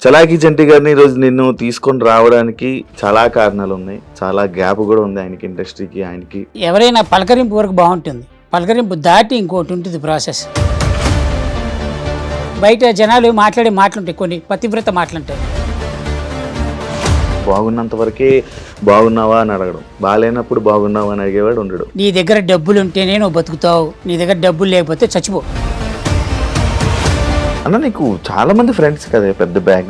చలాకీ చంటి గారిని ఈరోజు నిన్ను తీసుకొని రావడానికి చాలా కారణాలు ఉన్నాయి. చాలా గ్యాప్ కూడా ఉంది ఆయనకి, ఇండస్ట్రీకి, ఆయనకి. ఎవరైనా పలకరింపు వరకు బాగుంటుంది, పలకరింపు దాటి ఇంకోటి ఉంటుంది ప్రాసెస్. బయట జనాలు మాట్లాడే మాటలుంటాయి, కొన్ని పతివ్రత మాటలుంటాయి. బాగున్నంత వరకే బాగున్నావా అని అడగడం, బాగాలేనప్పుడు బాగున్నావా అని అడిగేవాడు ఉండడు. నీ దగ్గర డబ్బులు ఉంటేనే నువ్వు బతుకుతావు, నీ దగ్గర డబ్బులు లేకపోతే చచ్చిపో. అన్న నీకు చాలా మంది ఫ్రెండ్స్ కదా, పెద్ద బ్యాగ్,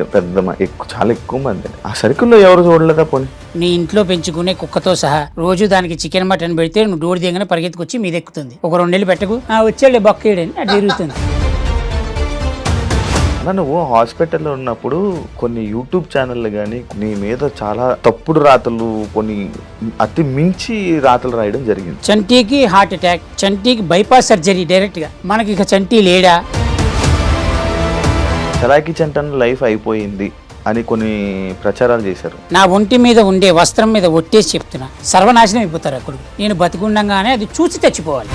చాలా ఎక్కువ మంది. ఆ సర్కిల్లో ఎవరు చూడలేదా? పోనీ నీ ఇంట్లో పెంచుకునే కుక్కతో సహా రోజు దానికి చికెన్ మటన్ పెడితే నువ్వు డోర్ దిగనే పరిగెత్తుకొచ్చి మీద ఎక్కుతుంది. ఒక 2 నెలలు పెట్టకు, వచ్చేళ్ళే బొక్కేయడని అది తిరుగుతుంది. అన్న నువ్వు హాస్పిటల్లో ఉన్నప్పుడు కొన్ని యూట్యూబ్ ఛానళ్ళు కానీ నీ మీద చాలా తప్పుడు రాతలు, కొన్ని అతి మించి రాతలు రాయడం జరిగింది. చంటీకి హార్ట్ అటాక్, చంటీకి బైపాస్ సర్జరీ డైరెక్ట్గా. మనకి ఇక చంటీ లేడా? చలాకీ చంటన్ లైఫ్ అయిపోయింది అని కొన్ని ప్రచారాలు చేశారు. నా ఒంటి మీద ఉండే వస్త్రం మీద ఒట్టేసి చెప్తున్నా, సర్వనాశనం అయిపోతారు అక్కడ. నేను బతికుండగానే అది చూసి తెచ్చిపోవాలి.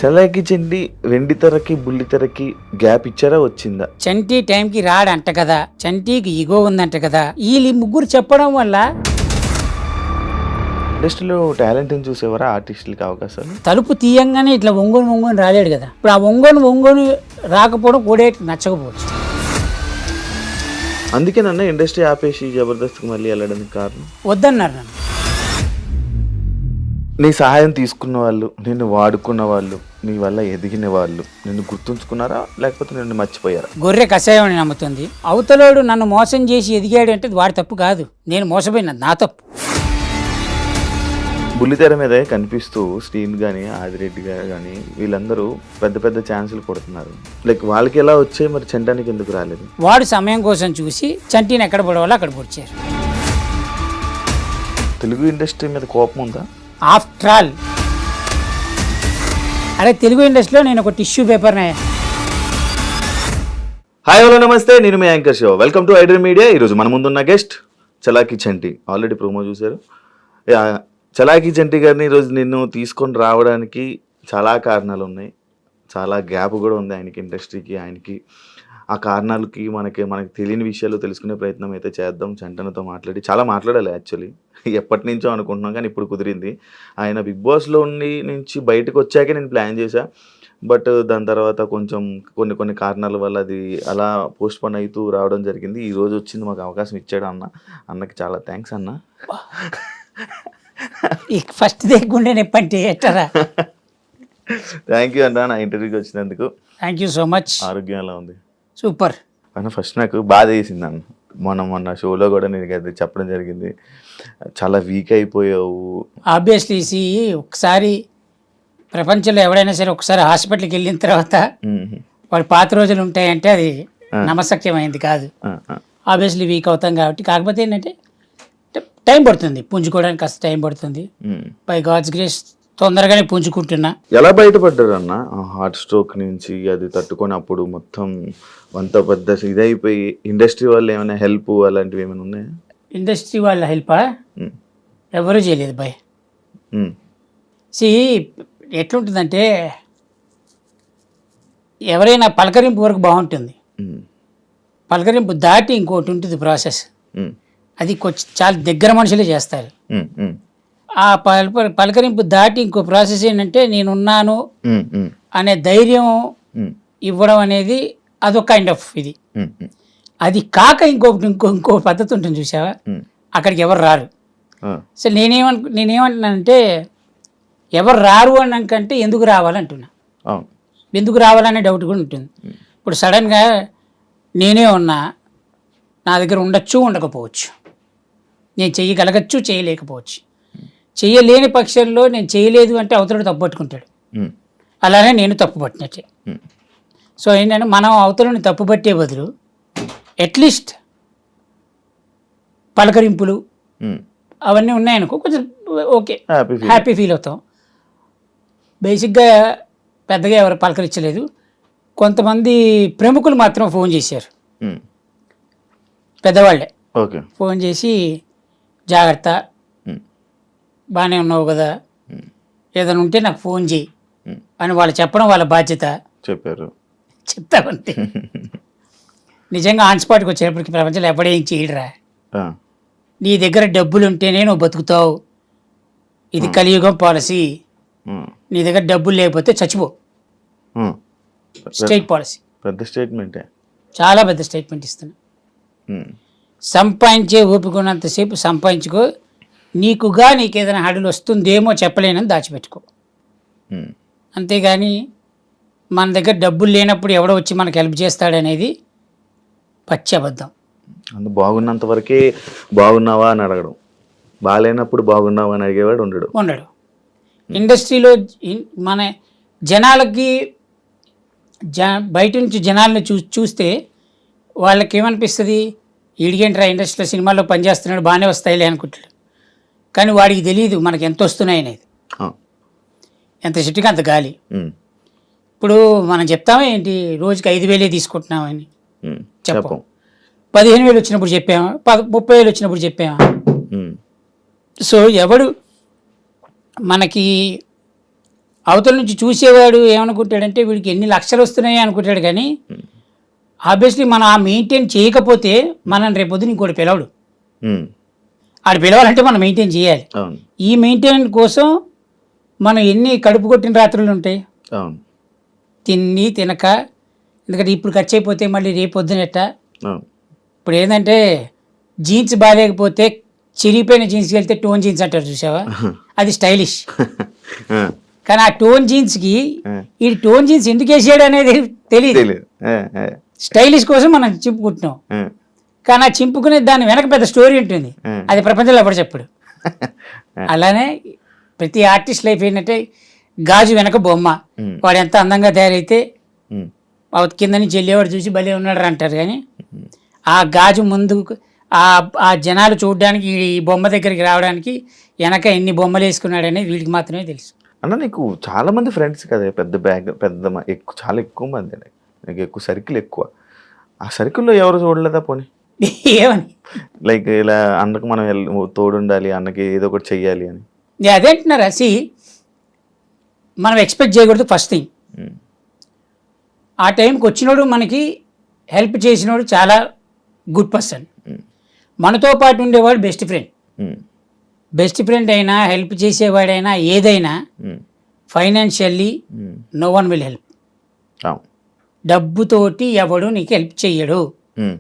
చలాకీ చంటి వెండి తెరకి బుల్లి తెరకి గ్యాప్ ఇచ్చారా, వచ్చిందా? చంటి టైంకి రాడంట కదా, చంటీకి ఇగో ఉందంట కదా. వీళ్ళు ముగ్గురు చెప్పడం వల్ల ఇండస్ట్రీలో టాలెంట్ని చూసేవారా ఆర్టిస్టులకి అవకాశాలు? తలుపు తీయంగానే ఇట్లా ఒంగోని రాలేడు కదా. ఇప్పుడు ఆ ఒంగోని రాకపోవడం కూడా నచ్చకపోవచ్చు. అందుకే నన్ను ఇండస్ట్రీ ఆపేసి జబర్దస్త్కి మళ్ళీ వెళ్ళడానికి కారణం. వద్దన్నారు నన్ను. నీ సహాయం తీసుకున్న వాళ్ళు, నిన్ను వాడుకున్న వాళ్ళు, నీ వల్ల ఎదిగిన వాళ్ళు నిన్ను గుర్తుంచుకున్నారా, లేకపోతే నిన్ను మర్చిపోయారా? గొర్రె కషాయం అని నమ్ముతుంది. అవతలోడు నన్ను మోసం చేసి ఎదిగాడు అంటే వాడి తప్పు కాదు, నేను మోసపోయినా నా తప్పు. బుల్లితెర మీద కనిపిస్తూ శ్రీన్ కానీ ఆదిరెడ్డి గారు కానీ వీళ్ళందరూ పెద్ద పెద్ద ఛాన్సులు కొడుతున్నారు. లైక్ వాళ్ళకి ఎలా వచ్చాయి, మరి చంటానికి ఎందుకు రాలేదు? వాడు సమయం కోసం చూసి చంటిని ఎక్కడ పడవాలో అక్కడ పొడిచారు. తెలుగు ఇండస్ట్రీ మీద కోపం ఉందా? ఆఫ్టర్ ఆల్ అరే తెలుగు ఇండస్ట్రీలో నేను ఒక టిష్యూ పేపర్. హాయ్ హలో నమస్తే, నేను మీ యాంకర్ షో. Welcome to iDream media. ఈరోజు మన ముందున్న guest Chalaki Chanti. Already promo చూశారు. చలాకీ చంటి గారిని ఈరోజు నిన్ను తీసుకొని రావడానికి చాలా కారణాలు ఉన్నాయి. చాలా గ్యాప్ కూడా ఉంది ఆయనకి, ఇండస్ట్రీకి, ఆయనకి. ఆ కారణాలకి మనకి తెలియని విషయాలు తెలుసుకునే ప్రయత్నం అయితే చేద్దాం. చంటనతో చాలా మాట్లాడాలి యాక్చువల్లీ. ఎప్పటి నుంచో అనుకుంటున్నాం కానీ ఇప్పుడు కుదిరింది. ఆయన బిగ్ బాస్లో నుంచి బయటకు వచ్చాకే నేను ప్లాన్ చేశా. బట్ దాని తర్వాత కొంచెం కొన్ని కారణాల వల్ల అది అలా పోస్ట్ పోన్ అవుతూ రావడం జరిగింది. ఈరోజు వచ్చింది, మాకు అవకాశం ఇచ్చాడు అన్నకి చాలా థ్యాంక్స్ అన్న. ఫస్ట్ దేకుండే నెప్పంటే ఎట్టరా. థ్యాంక్ యూ అన్న, నా ఇంటర్వ్యూకి వచ్చినందుకు. Thank you so much. ఆరోగ్యం ఎలా ఉంది? సూపర్ అన్న. ఫస్ట్ నాకు బాధ వేసింది అన్న, మొన్న షోలో కూడా నేను అది చెప్పడం జరిగింది, చాలా వీక్ అయిపోయావు. ఆబ్వియస్లీ ఒకసారి ప్రపంచంలో ఎవడైనా సరే ఒకసారి హాస్పిటల్కి వెళ్ళిన తర్వాత వాడి పాత రోజులు ఉంటాయంటే అది నమ్మశక్యమైంది కాదు. ఆబ్వియస్లీ వీక్ అవుతాం కాబట్టి. కాకపోతే ఏంటంటే టైం పడుతుంది, పుంజుకోవడానికి కాస్త టైం పడుతుంది. బై గాడ్స్ గ్రేస్ తొందరగానే పుంజుకుంటున్నా. ఎలా బయటపడ్డారు అన్న హార్ట్ స్ట్రోక్ నుంచి? అది తట్టుకొని అప్పుడు మొత్తం అంత పెద్ద ఇదైపోయి ఇండస్ట్రీ వాళ్ళు ఏమైనా హెల్ప్ అలాంటివి ఏమైనా ఉన్నాయా? ఇండస్ట్రీ వాళ్ళ హెల్పా? ఎవరూ చేయలేదు బాయ్. ఎట్లుంటుందంటే ఎవరైనా పలకరింపు వరకు బాగుంటుంది, పలకరింపు దాటి ఇంకోటి ఉంటుంది ప్రాసెస్. అది కొంచెం చాలా దగ్గర మనుషులే చేస్తారు. ఆ పలకరింపు దాటి ఇంకో ప్రాసెస్ ఏంటంటే నేనున్నాను అనే ధైర్యం ఇవ్వడం అనేది అదొక కైండ్ ఆఫ్ ఇది. అది కాక ఇంకో పద్ధతి ఉంటుంది చూసావా, అక్కడికి ఎవరు రారు. సో నేనేమంటున్నానంటే ఎవరు రారు అన్నాకంటే ఎందుకు రావాలంటున్నా. ఎందుకు రావాలనే డౌట్ కూడా ఉంటుంది. ఇప్పుడు సడన్గా నేనే ఉన్నా, నా దగ్గర ఉండొచ్చు ఉండకపోవచ్చు, నేను చేయగలగచ్చు చేయలేకపోవచ్చు. చేయలేని పక్షంలో నేను చేయలేదు అంటే అవతలుడు తప్పు పట్టుకుంటాడు, అలానే నేను తప్పు పట్టినట్టే. సో ఏంటంటే మనం అవతలని తప్పు పట్టే బదులు అట్లీస్ట్ పలకరింపులు అవన్నీ ఉన్నాయనుకో కొంచెం ఓకే, హ్యాపీ ఫీల్ అవుతాం. బేసిక్గా పెద్దగా ఎవరు పలకరించలేదు. కొంతమంది ప్రముఖులు మాత్రం ఫోన్ చేశారు, పెద్దవాళ్ళే ఫోన్ చేసి జాగ్రత్త, బాగానే ఉన్నావు కదా, ఏదైనా ఉంటే నాకు ఫోన్ చేయి అని వాళ్ళు చెప్పడం వాళ్ళ బాధ్యత. చెప్పారు. చెప్తామంతే. నిజంగా ఆన్ స్పాట్కి వచ్చేటప్పటికి ప్రపంచంలో ఎవడేం చేయడురా. ఆ, నీ దగ్గర డబ్బులు ఉంటేనే నువ్వు బతుకుతావు, ఇది కలియుగం పాలసీ. ఉమ్, నీ దగ్గర డబ్బులు లేకపోతే చచ్చిపో. ఉమ్. Straight policy. పెద్ద స్టేట్మెంటే. చాలా పెద్ద స్టేట్మెంట్ ఇస్తున్నా. ఉమ్, సంపాదించే ఓపికన్నంతసేపు సంపాదించుకో, నీకుగా నీకేదైనా హడులు వస్తుందేమో చెప్పలేనని దాచిపెట్టుకో. ఉమ్, అంతేగాని మన దగ్గర డబ్బులు లేనప్పుడు ఎవడో వచ్చి మనకు హెల్ప్ చేస్తాడనేది పచ్చి అబద్ధం. అందు బాగున్నంత వరకే బాగున్నావా అని అడగడం, బాగాలేనప్పుడు బాగున్నావా అని అడిగేవాడు ఉండడు. ఉండడు. ఇండస్ట్రీలో మన జనాలకి బయట నుంచి జనాలను చూస్తే వాళ్ళకి ఏమనిపిస్తుంది, ఈడిగేంట్రా ఇండస్ట్రీలో సినిమాల్లో పనిచేస్తున్నాడు బాగానే వస్తాయిలే అనుకుంటాడు. కానీ వాడికి తెలియదు మనకి ఎంత వస్తున్నాయి అనేది. ఆ, ఎంత చెట్టుకి అంత గాలి. ఉమ్, ఇప్పుడు మనం చెప్తామా ఏంటి, రోజుకి 5,000 తీసుకుంటున్నామని ఉమ్, చెప్పం. చెప్పం. 15,000 వచ్చినప్పుడు చెప్పామా, 30,000 వచ్చినప్పుడు చెప్పామా. ఉమ్, సో ఎవడు మనకి అవతల నుంచి చూసేవాడు ఏమనుకుంటాడంటే వీడికి ఎన్ని లక్షలు వస్తున్నాయి అనుకుంటాడు. కానీ ఆబ్వియస్లీ మనం ఆ మెయింటైన్ చేయకపోతే మనం రేపొద్దున ఇంకోటి పిలవడు. ఉమ్, ఆడు పిలవాలంటే మనం మెయింటైన్ చేయాలి. అవును, ఈ మెయింటైన్ కోసం మనం ఎన్ని కడుపు కొట్టిన రాత్రులు ఉంటాయి, అవును, తిని తినక. ఎందుకంటే ఇప్పుడు ఖర్చు అయిపోతే మళ్ళీ రేపు పొద్దునెట్ట. అవును. ఇప్పుడు ఏంటంటే జీన్స్ బాగాలేకపోతే చిరిగిపోయిన జీన్స్కి వెళ్తే టోన్ జీన్స్ అంటారు చూసావా, అది స్టైలిష్. ఆ, కానీ ఆ టోన్ జీన్స్కి ఆ. ఈ టోన్ జీన్స్ ఎందుకు వేసాడు అనేది తెలియదు. తెలీదు. ఆ, ఆ, స్టైలిష్ కోసం మనం చింపుకుంటున్నాం. ఆ, కానీ ఆ చింపుకునే దాని వెనక పెద్ద స్టోరీ ఉంటుంది, అది ప్రపంచంలో ఎవరు చెప్పడు. అలానే ప్రతి ఆర్టిస్ట్ లైఫ్ ఏంటంటే గాజు వెనక బొమ్మ. వాడు ఎంత అందంగా తయారైతే ఉమ్, కింద నుంచి వెళ్ళేవాడు చూసి భలే ఉన్నాడు అంటారు. కానీ ఆ గాజు ముందు ఆ జనాలు చూడడానికి ఈ బొమ్మ దగ్గరికి రావడానికి వెనక ఎన్ని బొమ్మలు వేసుకున్నాడు అనేది వీడికి మాత్రమే తెలుసు. అన్న నీకు చాలా మంది ఫ్రెండ్స్ కదా, పెద్ద బ్యాగ్ పెద్ద ఎక్కువ, చాలా ఎక్కువ మంది, నీకు ఎక్కువ సర్కిల్ ఎక్కువ. ఆ సర్కిల్లో ఎవరు చూడలేదా పోనీ? ఏమని లైక్ ఇలా అన్నకు మనం తోడుండాలి, అన్నకి ఏదో ఒకటి చెయ్యాలి అని. అదేంటున్నారా, మనం ఎక్స్పెక్ట్ చేయకూడదు ఫస్ట్ థింగ్. ఉమ్, ఆ టైంకి వచ్చినోడు మనకి హెల్ప్ చేసినోడు చాలా గుడ్ పర్సన్. ఉమ్, మనతో పాటు ఉండేవాడు best friend. Um, best friend అయినా హెల్ప్ చేసేవాడైనా ఏదైనా um, financially um, no one will help. అవును, డబ్బుతోటి ఎవడు నీకు హెల్ప్ చెయ్యడు. ఉమ్,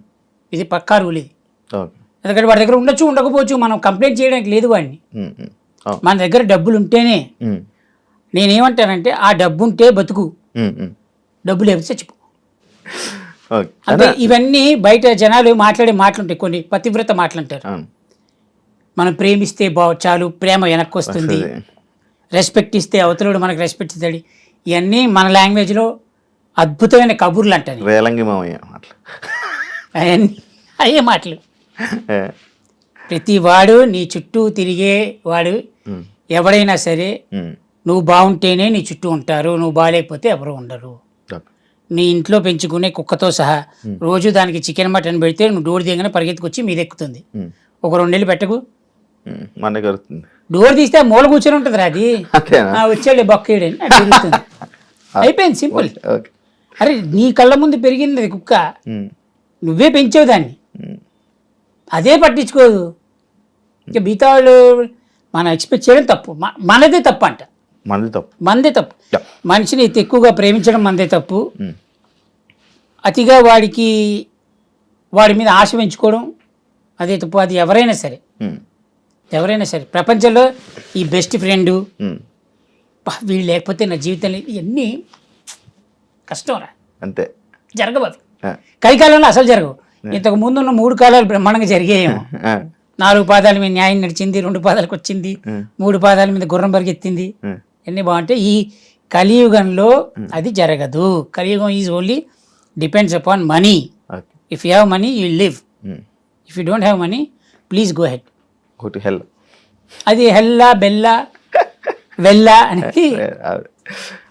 ఇది పక్కా రూల్ ఇది. ఓకే, ఎందుకంటే వాడి దగ్గర ఉండొచ్చు ఉండకపోవచ్చు, మనం కంప్లైంట్ చేయడానికి లేదు వాడిని. ఉమ్, ఉమ్, అవును, మన దగ్గర డబ్బులు ఉంటేనే. ఉమ్, నేనేమంటానంటే ఆ డబ్బు ఉంటే బతుకు, ఉమ్, ఉమ్, డబ్బు లేకపోతే చచ్చిపో. ఓకే. అంటే ఇవన్నీ బయట జనాలు మాట్లాడే మాటలుంటాయి, కొన్ని పతివ్రత మాటలంటారు. అవును, మనం ప్రేమిస్తే చాలు, ప్రేమ వెనక్కి వస్తుంది. వస్తుంది. రెస్పెక్ట్ ఇస్తే అవతలుడు మనకు రెస్పెక్ట్ ఇస్తాడు. ఇవన్నీ మన లాంగ్వేజ్లో అద్భుతమైన కబుర్లు అంటాను. వేలంగి మామయ్య అట్లా. అవన్నీ అయ్యే మాటలు. ఏ, ప్రతి వాడు నీ చుట్టూ తిరిగే వాడు ఉమ్, ఎవడైనా సరే ఉమ్, నువ్వు బాగుంటేనే నీ చుట్టూ ఉంటారు, నువ్వు బాగాలేకపోతే ఎవరు ఉండరు. ఓకే, నీ ఇంట్లో పెంచుకునే కుక్కతో సహా రోజు దానికి చికెన్ మటన్ పెడితే నువ్వు డోర్ దిగగానే పరిగెత్తుకొచ్చి మీద ఎక్కుతుంది. ఉమ్, ఒక 2 నెలలు పెట్టకు, మన కలుగుతుంది. డోర్ తీస్తే మూల కూర్చొని ఉంటుంది అది. అంతేనా? వచ్చాడు బొక్కేయడని అయిపోయింది, సింపుల్. ఓకే, అరే నీ కళ్ళ ముందు పెరిగింది అది కుక్క, ఉమ్, నువ్వే పెంచావు దాన్ని, ఉమ్, అదే పట్టించుకోదు. ఇంకా మిగతా వాళ్ళు మనం ఎక్స్పెక్ట్ చేయడం తప్పు, మనదే తప్పు అంట. మనది తప్పు. మనదే తప్పు. Yeah. మనిషిని ఎక్కువగా ప్రేమించడం మనదే తప్పు. ఉమ్, అతిగా వాడి మీద ఆశ పెంచుకోవడం అదే తప్పు. అది ఎవరైనా సరే, ఉమ్, ఎవరైనా సరే ప్రపంచంలో ఈ బెస్ట్ ఫ్రెండు ఉమ్, వీళ్ళు లేకపోతే నా జీవితంలో ఇవన్నీ కష్టంరా, అంతే. జరగవు. ఆ, కలికాలంలో అసలు జరగవు. ఇంతకు ముందు ఉన్న 3 కాలాలు బ్రహ్మాండంగా జరిగాయేమో. ఆ, 4 పాదాల మీద న్యాయం నడిచింది, 2 పాదాలకు వచ్చింది, 3 పాదాల మీద గుర్రం పరిగెత్తింది, అన్నీ బాగుంటాయి. ఈ కలియుగంలో అది జరగదు. కలియుగం is only depends upon money. Okay, if you have money you live, um, if you don't have money please go head. Go to hell. అది హెల్లా బెల్లా వెళ్ళా అనేది.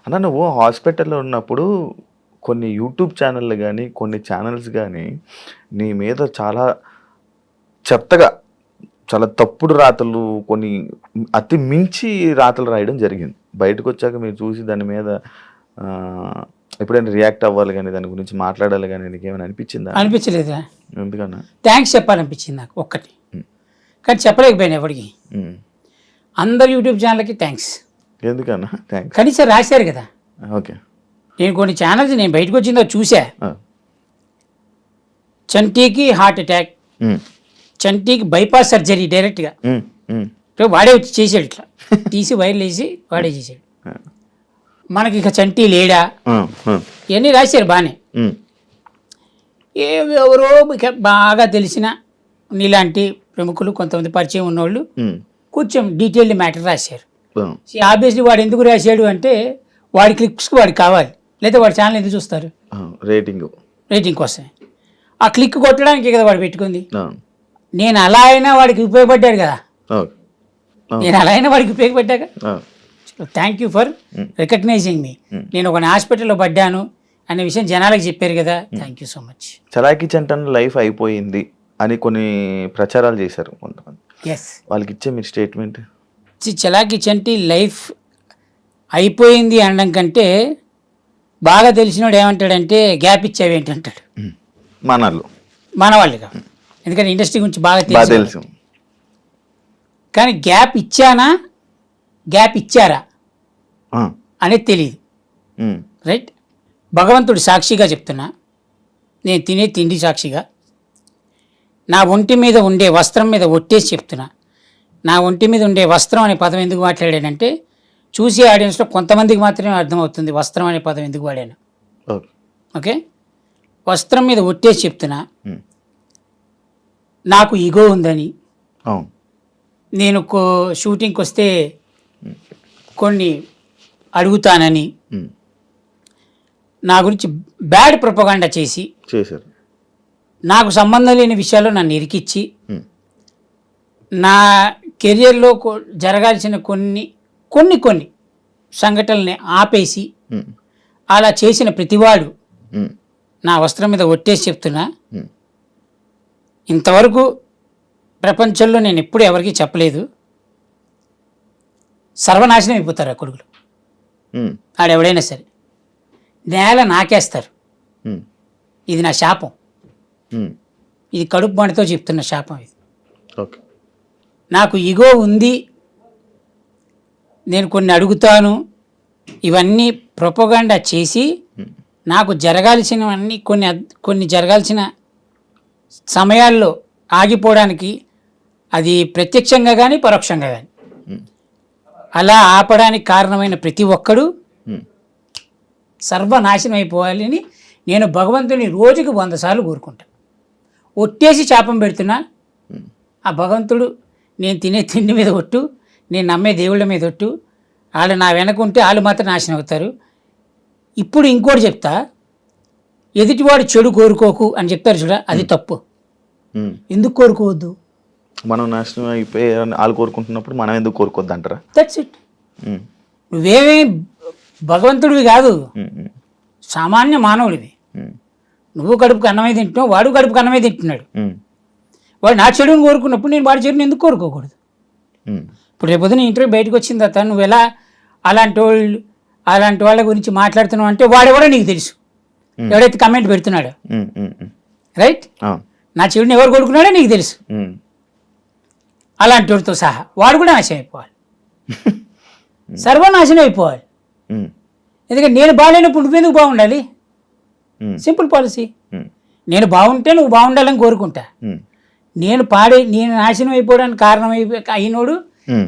అన్న నువ్వు హాస్పిటల్లో ఉన్నప్పుడు కొన్ని యూట్యూబ్ ఛానళ్ళు కానీ కొన్ని ఛానల్స్ కానీ నీ మీద చాలా చెత్తగా, చాలా తప్పుడు రాతలు, కొన్ని అతి మించి రాతలు రాయడం జరిగింది. బయటకు వచ్చాక మీరు చూసి దాని మీద ఎప్పుడైనా రియాక్ట్ అవ్వాలి కానీ దాని గురించి మాట్లాడాలి కానీ నీకు ఏమైనా అనిపించిందా? అనిపించలేదా? ఎందుకన్నా? థ్యాంక్స్ చెప్పాలనిపించింది నాకు ఒక్కటి, కానీ చెప్పలేకపోయాను ఎవరికి. అందరు యూట్యూబ్ ఛానల్కి థ్యాంక్స్. ఎందుకన్నా థ్యాంక్స్? కనీసం రాశారు కదా. ఓకే. నేను కొన్ని ఛానల్స్ నేను బయటకు వచ్చిందో చూసా. చంటీకి హార్ట్ అటాక్, చంటీకి బైపాస్ సర్జరీ డైరెక్ట్గా వాడే వచ్చి చేసాడు, ఇట్లా తీసి వైర్లు వేసి వాడే చేసాడు. మనకి ఇక చంటీ లేడా ఇవన్నీ రాశారు బాగానే. ఎవరో ఇక బాగా తెలిసిన నీలాంటి ప్రముఖులు కొంతమంది పరిచయం ఉన్నోళ్ళు కొంచెం డీటెయిల్డ్ మ్యాటర్ రాశారు. ఆబ్వియస్లీ వాడు ఎందుకు రాశాడు అంటే వాడి క్లిక్స్కి వాడికి కావాలి, లేదా వాడి ఛానల్ ఎందుకు చూస్తారు? రేటింగ్ కోసమే. ఆ క్లిక్ కొట్టడానికి కదా వాడు పెట్టుకుంది. నేను అలా అయినా వాడికి ఉపయోగపడ్డాడు కదా, నేను అలా అయినా వాడికి ఉపయోగపడ్డాక. Thank you for recognizing me. నేను ఒక హాస్పిటల్లో పడ్డాను అనే విషయం జనాలకు చెప్పారు కదా, thank you so much. Chalaki చంటన్ లైఫ్ అయిపోయింది అని కొన్ని ప్రచారాలు చేశారు కొంతమంది. ఎస్, వాళ్ళకి ఇచ్చే మీరు స్టేట్మెంట్? చలాకీ చంటి లైఫ్ అయిపోయింది అనడం కంటే బాగా తెలిసినోడు ఏమంటాడంటే గ్యాప్ ఇచ్చావి ఏంటంటాడు. మన వాళ్ళు కాదు, ఎందుకంటే ఇండస్ట్రీ గురించి బాగా తెలుసు. కానీ గ్యాప్ ఇచ్చానా గ్యాప్ ఇచ్చారా అనేది తెలియదు. రైట్, భగవంతుడు సాక్షిగా చెప్తున్నా, నేను తినే తిండి సాక్షిగా, నా ఒంటి మీద ఉండే వస్త్రం మీద ఒట్టేసి చెప్తున్నా. నా ఒంటి మీద ఉండే వస్త్రం అనే పదం ఎందుకు మాట్లాడానంటే చూసే ఆడియన్స్లో కొంతమందికి మాత్రమే అర్థమవుతుంది వస్త్రం అనే పదం ఎందుకు వాడాను. ఓకే, వస్త్రం మీద ఒట్టేసి చెప్తున్నా, నాకు ఈగో ఉందని, నేను షూటింగ్కి వస్తే కొన్ని అడుగుతానని, నా గురించి బ్యాడ్ ప్రొపగాండా చేశారు. నాకు సంబంధం లేని విషయాల్లో నన్ను ఇరికిచ్చి నా కెరియర్లో జరగాల్సిన కొన్ని సంఘటనల్ని ఆపేసి అలా చేసిన ప్రతివాడు నా వస్త్రం మీద ఒట్టేసి చెప్తున్నా, ఇంతవరకు ప్రపంచంలో నేను ఎప్పుడు ఎవరికి చెప్పలేదు, సర్వనాశనం అయిపోతారు ఆ కొడుకులు. ఆడెవడైనా సరే నేల నాకేస్తారు. ఇది నా శాపం, ఇది కడుపు మంటతో చెప్తున్న శాపం ఇది. నాకు ఈగో ఉంది, నేను కొన్ని అడుగుతాను, ఇవన్నీ ప్రొపగాండా చేసి నాకు జరగాల్సినవన్నీ కొన్ని జరగాల్సిన సమయాల్లో ఆగిపోవడానికి, అది ప్రత్యక్షంగా కానీ పరోక్షంగా కానీ అలా ఆపడానికి కారణమైన ప్రతి ఒక్కడు సర్వనాశనం అయిపోవాలని నేను భగవంతుని రోజుకి 100 సార్లు కోరుకుంటాను. ఒట్టేసి శాపం పెడుతున్నా, ఆ భగవంతుడు నేను తినే తిండి మీద ఒట్టు, నేను నమ్మే దేవుళ్ళ మీద ఒట్టు, వాళ్ళు నా వెనకుంటే వాళ్ళు మాత్రం నాశనం అవుతారు. ఇప్పుడు ఇంకోటి చెప్తా, ఎదుటివాడు చెడు కోరుకోకు అని చెప్తారు చూడ, అది తప్పు. ఎందుకు కోరుకోవద్దు? మనం నాశనం అయిపోయి వాళ్ళు కోరుకుంటున్నప్పుడు మనం ఎందుకు కోరుకోవద్దు అంటారా? That's it. నువ్వేమీ భగవంతుడివి కాదు, సామాన్య మానవుడివి. నువ్వు కడుపుకు అన్నమే తింటున్నావు, వాడు కడుపుకు అన్నమే తింటున్నాడు. వాడు నా చెడుని కోరుకున్నప్పుడు నేను వాడి చెడుని ఎందుకు కోరుకోకూడదు? ఇప్పుడు రేపొద్దున ఇంటర్వ్యూ బయటకు వచ్చిన తర్వాత నువ్వు ఎలా అలాంటి వాళ్ళ గురించి మాట్లాడుతున్నావు అంటే వాడెవడో నీకు తెలుసు, ఎవడైతే కమెంట్ పెడుతున్నాడో. రైట్, నా చెడుని ఎవరు కొడుకున్నాడో నీకు తెలుసు. అలాంటి వాడితో సహా వాడు కూడా నాశనం అయిపోవాలి, సర్వనాశనం అయిపోవాలి. ఎందుకంటే నేను బాగాలేనప్పుడు నువ్వెందుకు బాగుండాలి? Simple policy. నేను బాగుంటే నువ్వు బాగుండాలని కోరుకుంటా. నేను నాశనం అయిపోవడానికి కారణం అయినోడు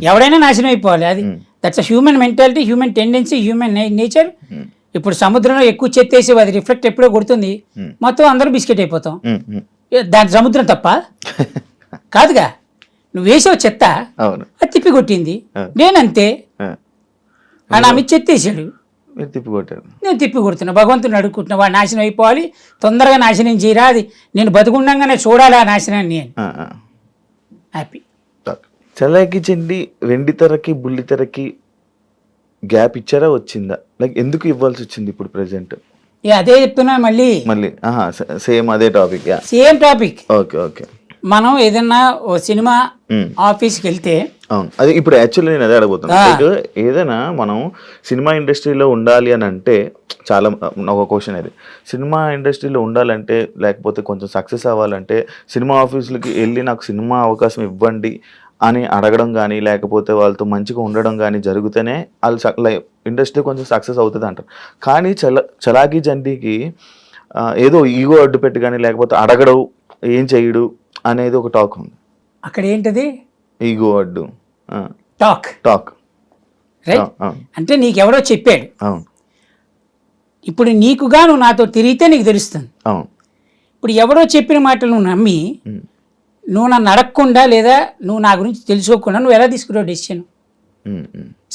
ఎవడైనా నాశనం అయిపోవాలి. అది that's a human mentality, human tendency, human nature. ఇప్పుడు సముద్రంలో ఎక్కువ చెత్త వేసి అది రిఫ్లెక్ట్ ఎప్పుడో కొడుతుంది, మొత్తం అందరూ బిస్కెట్ అయిపోతాం. దాని సముద్రం తప్ప కాదుగా, నువ్వు వేసావు చెత్త, అది తిప్పి కొట్టింది. నేనంతే, ఆయన ఆమె చెత్త వేసాడు, నేను తిప్పి కొడుతున్నా. భగవంతుని అడుగుకుంటున్నా, వాడు నాశనం అయిపోవాలి, తొందరగా నాశనం చేయరా, అది నేను బతుకుండగానే చూడాలి ఆ నాశనాన్ని అని. హ్యాపీ. చలాకీ చంటి వెండి తెరకి బుల్లి తెరకి గ్యాప్ ఇచ్చారా, వచ్చిందా? లైక్ ఎందుకు ఇవ్వాల్సి వచ్చింది ఇప్పుడు ప్రెసెంట్? అదే చెప్తున్నా మళ్ళీ సేమ్ అదే topic. Same topic. Okay okay. మనం ఏదన్నా ఓ సినిమా ఆఫీస్కి వెళ్తే అవును, అది ఇప్పుడు యాక్చువల్లీ నేను అదే అడగబోతున్నాను. లైక్ ఏదైనా మనం సినిమా ఇండస్ట్రీలో ఉండాలి అని అంటే చాలా ఒక క్వశ్చన్ అది. సినిమా ఇండస్ట్రీలో ఉండాలంటే లేకపోతే కొంచెం సక్సెస్ అవ్వాలంటే సినిమా ఆఫీసులకి వెళ్ళి నాకు సినిమా అవకాశం ఇవ్వండి అని అడగడం కానీ లేకపోతే వాళ్ళతో మంచిగా ఉండడం కానీ జరిగితేనే వాళ్ళు ఇండస్ట్రీ కొంచెం సక్సెస్ అవుతుంది అంటారు. కానీ చలాకీ చంటికి ఏదో ఈగో అడ్డు పెట్టి కానీ లేకపోతే అడగడు ఏం చేయడు అనేది ఒక టాక్ ఉంది. అక్కడ ఏంటది ఈగో అడ్డు టాక్ టాక్ రైట్. అంటే నీకెవడో చెప్పాడు, అవును ఇప్పుడు నీకుగా నువ్వు నాతో తిరిగితే నీకు తెలుస్తుంది. అవును. ఇప్పుడు ఎవడో చెప్పిన మాటలు నువ్వు నమ్మి నువ్వు నన్ను అడగకుండా లేదా నువ్వు నా గురించి తెలుసుకోకుండా నువ్వు ఎలా తీసుకున్నావు డెసిషన్?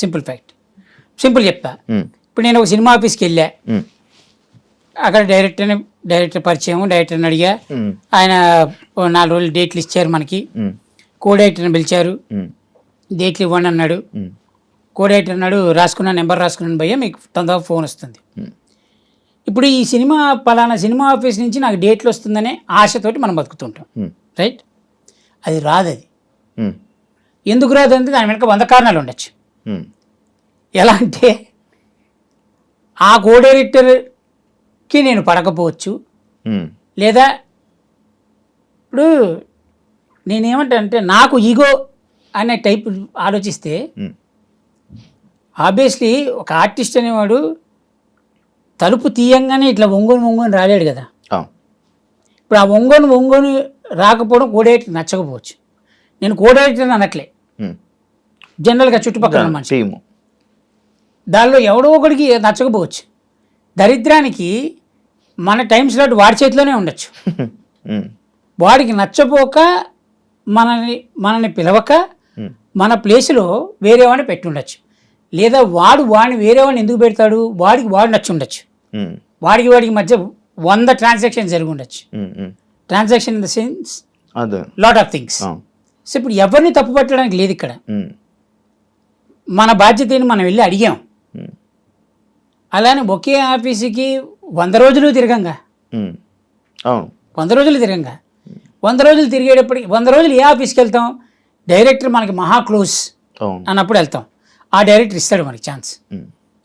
సింపుల్ ఫ్యాక్ట్, సింపుల్ చెప్తా. ఇప్పుడు నేను ఒక సినిమా ఆఫీస్కి వెళ్ళా, అక్కడ డైరెక్టర్ పరిచయం, డైరెక్టర్ని అడిగా, ఆయన 4 రోజులు డేట్లు ఇచ్చారు మనకి. కో డైరెక్టర్ని పిలిచారు, డేట్లు ఇవ్వండి అన్నాడు. కో డైరెక్టర్ అన్నాడు నెంబర్ రాసుకున్నాను భయ్యా, మీకు తొందరగా ఫోన్ వస్తుంది. ఇప్పుడు ఈ సినిమా పలానా సినిమా ఆఫీస్ నుంచి నాకు డేట్లు వస్తుందనే ఆశతోటి మనం బతుకుతుంటాం, రైట్? అది రాదు. అది ఎందుకు రాదు అంటే దాని వెనక 100 కారణాలు ఉండొచ్చు. ఎలా అంటే ఆ కో డైరెక్టర్కి నేను పడకపోవచ్చు, లేదా ఇప్పుడు నేనేమంటా అంటే నాకు ఈగో అనే టైప్ ఆలోచిస్తే ఆబ్వియస్లీ ఒక ఆర్టిస్ట్ అనేవాడు తలుపు తీయంగానే ఇట్లా ఒంగోని రాలేడు కదా. ఇప్పుడు ఆ ఒంగోని రాకపోవడం కోడైరెక్టర్ నచ్చకపోవచ్చు. నేను కోడైరెక్టర్ అనట్లే, జనరల్గా చుట్టుపక్కల మనిషి, దానిలో ఎవడో ఒకడికి నచ్చకపోవచ్చు. దరిద్రానికి మన టైం స్లాట్ వాడి చేతిలోనే ఉండొచ్చు. వాడికి నచ్చపోక మనని పిలవక మన ప్లేస్లో వేరే వాడిని పెట్టి ఉండొచ్చు. లేదా వాడిని వేరే వాడిని ఎందుకు పెడతాడు, వాడు నచ్చి ఉండొచ్చు. వాడికి మధ్య 100 ట్రాన్సాక్షన్ జరిగి ఉండొచ్చు. Transaction in the sense lot of things. So ఇప్పుడు ఎవరిని తప్పు పట్టడానికి లేదు ఇక్కడ. మన బాధ్యతని మనం వెళ్ళి అడిగాం. అలానే ఒకే ఆఫీసుకి 100 రోజులు తిరగంగా, 100 రోజులు తిరగంగా, 100 రోజులు తిరిగేటప్పటికి 100 రోజులు ఏ ఆఫీస్కి వెళ్తాం? డైరెక్టర్ మనకి మహా క్లోజ్ అన్నప్పుడు వెళ్తాం. ఆ డైరెక్టర్ ఇస్తాడు మనకి ఛాన్స్,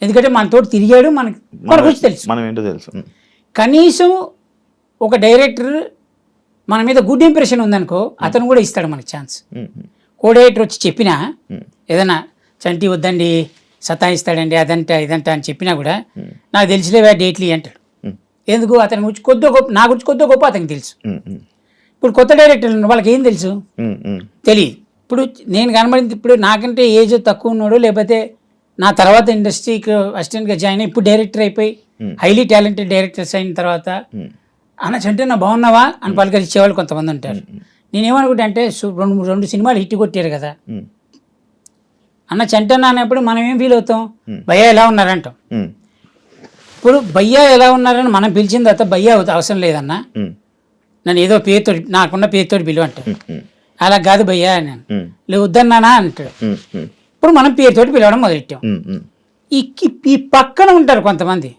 ఎందుకంటే మనతో తిరిగాడు, మన గురించి తెలుసు. కనీసం ఒక డైరెక్టర్ మన మీద గుడ్ ఇంప్రెషన్ ఉందనుకో, అతను కూడా ఇస్తాడు మనకి ఛాన్స్. కో డైరెక్టర్ వచ్చి చెప్పినా ఏదైనా చంటి వద్దండి సతాయిస్తాడండి అదంట ఇదంట అని చెప్పినా కూడా నాకు తెలిసిలేవా డేట్లు అంటాడు. ఎందుకు? అతని గురించి నా గురించి కొద్దిగా గొప్ప అతనికి తెలుసు. ఇప్పుడు కొత్త డైరెక్టర్లు వాళ్ళకి ఏం తెలుసు? తెలియదు. ఇప్పుడు నేను కనబడింది, ఇప్పుడు నాకంటే ఏజ్ తక్కువ ఉన్నాడు, లేకపోతే నా తర్వాత ఇండస్ట్రీకి అసిస్టెంట్గా జాయిన్ అయ్యి ఇప్పుడు డైరెక్టర్ అయిపోయి హైలీ టాలెంటెడ్ డైరెక్టర్స్ అయిన తర్వాత అన్న చంటి నా బాగున్నావా అని పలకరించేవాళ్ళు కొంతమంది ఉంటారు. నేనేమనుకుంటా అంటే 2 సినిమాలు హిట్ కొట్టారు కదా అన్న చంటన్న అనేప్పుడు మనం ఏం ఫీల్ అవుతాం? భయ్యా ఎలా ఉన్నారంటాం. ఇప్పుడు భయ్యా ఎలా ఉన్నారని మనం పిలిచిన తర్వాత భయ్యా అవసరం లేదన్నా, నన్ను ఏదో పేరుతో నాకున్న పేరుతో పిలువ అంటాడు. అలా కాదు భయ్యా నేను లేదు వద్దన్నానా అంటాడు. ఇప్పుడు మనం పేరుతోటి పిలవడం మొదలెట్టాం. ఈ పక్కన ఉంటారు కొంతమంది.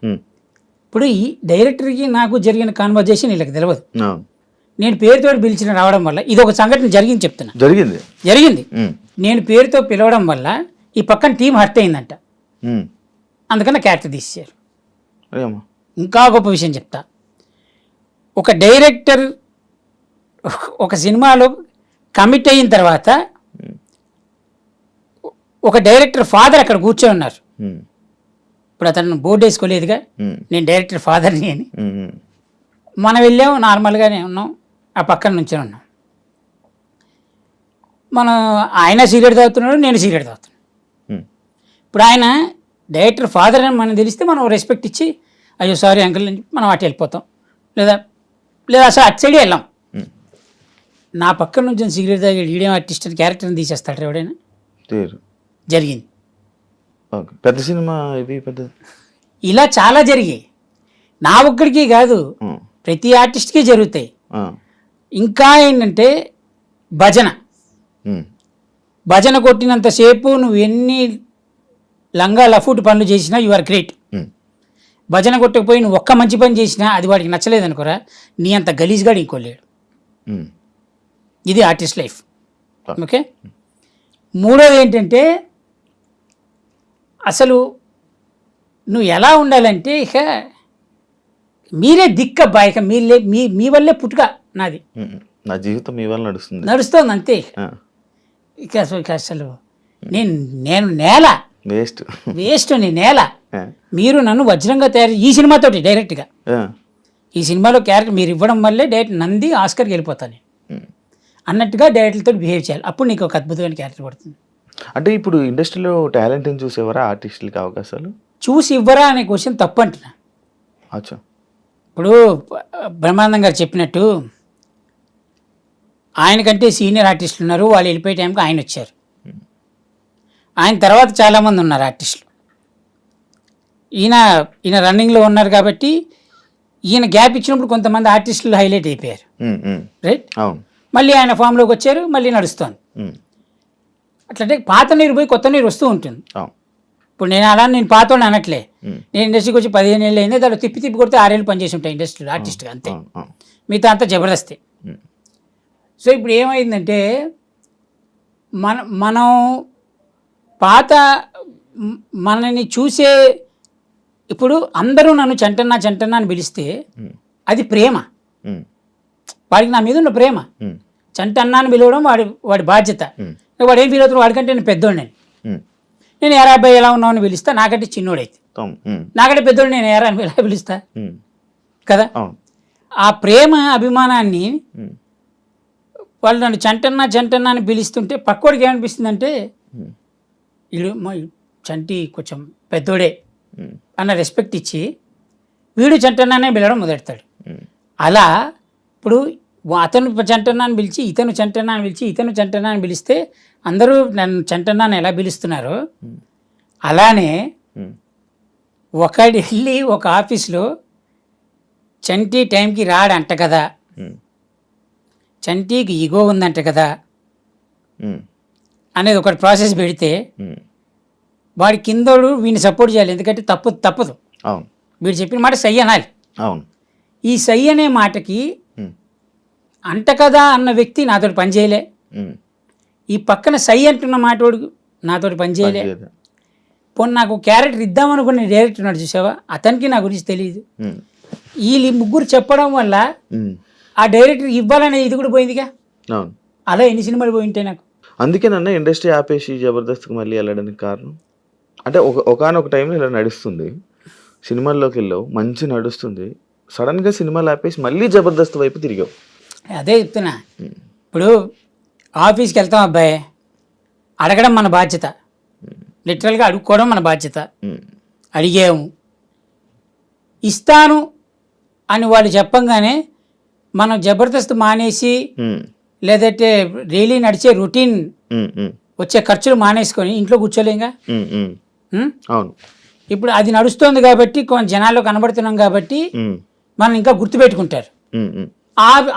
ఇప్పుడు ఈ డైరెక్టర్కి నాకు జరిగిన కాన్వర్జేషన్ వీళ్ళకి తెలియదు. నేను పేరుతో పిలిచిన రావడం వల్ల ఇది ఒక సంఘటన జరిగింది చెప్తున్నా. జరిగింది. నేను పేరుతో పిలవడం వల్ల ఈ పక్కన టీం హర్ట్ అయిందంట, అందుకని క్యారెక్టర్ తీసేశారు. ఇంకా గొప్ప విషయం చెప్తా. ఒక డైరెక్టర్ ఒక సినిమాలో కమిట్ అయిన తర్వాత ఒక డైరెక్టర్ ఫాదర్ అక్కడ కూర్చొని ఉన్నారు. ఇప్పుడు అతను బోర్డు వేసుకోలేదుగా నేను డైరెక్టర్ ఫాదర్ని అని. మనం వెళ్ళాము, నార్మల్గానే ఉన్నాం, ఆ పక్కన నుంచే ఉన్నాం. ఆయన సిగరెట్ తాగుతున్నాడు, నేను సిగరెట్ తాగుతున్నాను. ఇప్పుడు ఆయన డైరెక్టర్ ఫాదర్ అని మనం తెలిస్తే మనం రెస్పెక్ట్ ఇచ్చి అయ్యో సారీ అంకుల్ అని మనం అటు వెళ్ళిపోతాం, లేదా అసలు అటు సైడే వెళ్ళాం. నా పక్కన నుంచి సిగరెట్ తాగి వీడియో ఆర్టిస్ట్ అని క్యారెక్టర్ని తీసేస్తాడు ఎవడైనా? జరిగింది. పెద్ద సినిమా ఇది ఇలా చాలా జరిగాయి. నా ఒక్కడికి కాదు, ప్రతి ఆర్టిస్ట్కి జరుగుతాయి. ఇంకా ఏంటంటే భజన కొట్టినంతసేపు నువ్వు ఎన్ని లంగా లఫూట్ పనులు చేసినా యు ఆర్ గ్రేట్. భజన కొట్టకపోయి నువ్వు ఒక్క మంచి పని చేసినా అది వాడికి నచ్చలేదు అనుకోరా, నీ అంత గలీజ్గా ఇంకోలేడు. ఇది ఆర్టిస్ట్ లైఫ్. ఓకే, మూడోది ఏంటంటే అసలు నువ్వు ఎలా ఉండాలంటే ఇక మీరే దిక్కబ్బా, ఇక మీ వల్లే పుట్టుక నాది, నా జీవితం మీ వల్ల నడుస్తుంది అంతే. ఇక అసలు నేను నేల వేస్ట్, నేను నేల. మీరు నన్ను వజ్రంగా తయారు ఈ సినిమాతోటి డైరెక్ట్గా, ఈ సినిమాలో క్యారెక్టర్ మీరు ఇవ్వడం వల్లే డైరెక్ట్ నంది ఆస్కర్కి వెళ్ళిపోతాను అన్నట్టుగా డైరెక్టర్తో బిహేవ్ చేయాలి. అప్పుడు నీకు ఒక అద్భుతమైన క్యారెక్టర్ పడుతుంది. అంటే ఇప్పుడు ఇండస్ట్రీలో టాలెంట్ని చూసేవారా ఆర్టిస్టులకి అవకాశాలు? చూసి ఇవ్వరా అనే క్వశ్చన్ తప్పు అంటున్నా. అచ్చా, ఇప్పుడు బ్రహ్మానందం గారు చెప్పినట్టు ఆయనకంటే సీనియర్ ఆర్టిస్టులు ఉన్నారు, వాళ్ళు వెళ్ళిపోయే టైంకి ఆయన వచ్చారు. ఆయన తర్వాత చాలామంది ఉన్నారు ఆర్టిస్టులు. ఈయన రన్నింగ్లో ఉన్నారు కాబట్టి ఈయన గ్యాప్ ఇచ్చినప్పుడు కొంతమంది ఆర్టిస్టులు హైలైట్ అయిపోయారు, రైట్? మళ్ళీ ఆయన ఫామ్లోకి వచ్చారు, మళ్ళీ నడుస్తుంది. అట్లంటే పాత నీరు పోయి కొత్త నీరు వస్తూ ఉంటుంది. ఇప్పుడు నేను పాతోని అనట్లే, నేను ఇండస్ట్రీకి వచ్చి 15 ఏళ్ళు అయింది, దాంట్లో తిప్పి కొడితే 6 ఏళ్ళు పనిచేసి ఉంటాయి ఇండస్ట్రీలో ఆర్టిస్ట్గా, అంతే. మిగతా అంతా జబర్దస్తే. సో ఇప్పుడు ఏమైందంటే మనం పాత మనని చూసే, ఇప్పుడు అందరూ నన్ను చంటన్నా అని పిలిస్తే అది ప్రేమ, వాడికి నా మీద ఉన్న ప్రేమ. చంటన్నా అని పిలవడం వాడి బాధ్యత. వాడు ఏం ఫీల్ అవుతున్నాడు, వాడికంటే నేను పెద్దోడిని, నేను ఎరా అబ్బాయి ఎలా ఉన్నావు అని పిలుస్తా, నాకంటే చిన్నోడైతే. నాకంటే పెద్దోడు నేను ఎరా అని ఎలా పిలుస్తా కదా. ఆ ప్రేమ అభిమానాన్ని వాళ్ళు నన్ను చంటన్నా అని పిలుస్తుంటే పక్కోడికి ఏమనిపిస్తుందంటే వీడు చంటి కొంచెం పెద్దోడే అన్న రెస్పెక్ట్ ఇచ్చి వీడు చంటన్నానే పిలవడం మొదలెడతాడు. అలా ఇప్పుడు అతను చంటన్నా అని పిలిచి ఇతను చంటన్నా అని పిలిచి ఇతను చంటన్నా అని పిలిస్తే అందరూ నన్ను చంటన్నాను ఎలా పిలుస్తున్నారో అలానే ఒకడు వెళ్ళి ఒక ఆఫీస్లో చంటి టైంకి రాడంట కదా, చంటికి ఈగో ఉందంట కదా అనేది ఒకటి ప్రాసెస్ పెడితే వాడి కిందోడు వీడిని సపోర్ట్ చేయాలి, ఎందుకంటే తప్పదు. వీడు చెప్పిన మాట సై అనాలి. ఈ సై అనే మాటకి అంట కదా అన్న వ్యక్తి నాతోటి పనిచేయలే, ఈ పక్కన సై అంటున్న మాటోడు నాతోటి పనిచేయలే. పోనీ నాకు క్యారెక్టర్ ఇద్దామనుకున్న డైరెక్టర్ ఉన్నాడు చూసావా, అతనికి నా గురించి తెలియదు. వీళ్ళు ముగ్గురు చెప్పడం వల్ల ఆ డైరెక్టర్ ఇవ్వాలనే ఇది కూడా పోయిందిగా. అలా ఎన్ని సినిమాలు పోయి ఉంటాయి నాకు. అందుకే నన్ను ఇండస్ట్రీ ఆపేసి జబర్దస్త్కి మళ్ళీ వెళ్ళడానికి కారణం అంటే ఒకనొక టైంలో ఇలా నడుస్తుంది, సినిమాల్లోకి వెళ్ళావు, మంచి నడుస్తుంది, సడన్గా సినిమాలు ఆపేసి మళ్ళీ జబర్దస్త్ వైపు తిరిగావు. అదే చెప్తున్నా. ఇప్పుడు ఆఫీస్కి వెళ్తాం అబ్బాయి, అడగడం మన బాధ్యత, లిటరల్గా అడుక్కోవడం మన బాధ్యత. అడిగాము, ఇస్తాను అని వాళ్ళు చెప్పంగానే మనం జబర్దస్త్ మానేసి లేదంటే డైలీ నడిచే రొటీన్ వచ్చే ఖర్చులు మానేసుకొని ఇంట్లో కూర్చోలేంగా. అవును, ఇప్పుడు అది నడుస్తుంది కాబట్టి కొంచెం జనాల్లో కనబడుతున్నాం కాబట్టి మనం ఇంకా గుర్తుపెట్టుకుంటారు.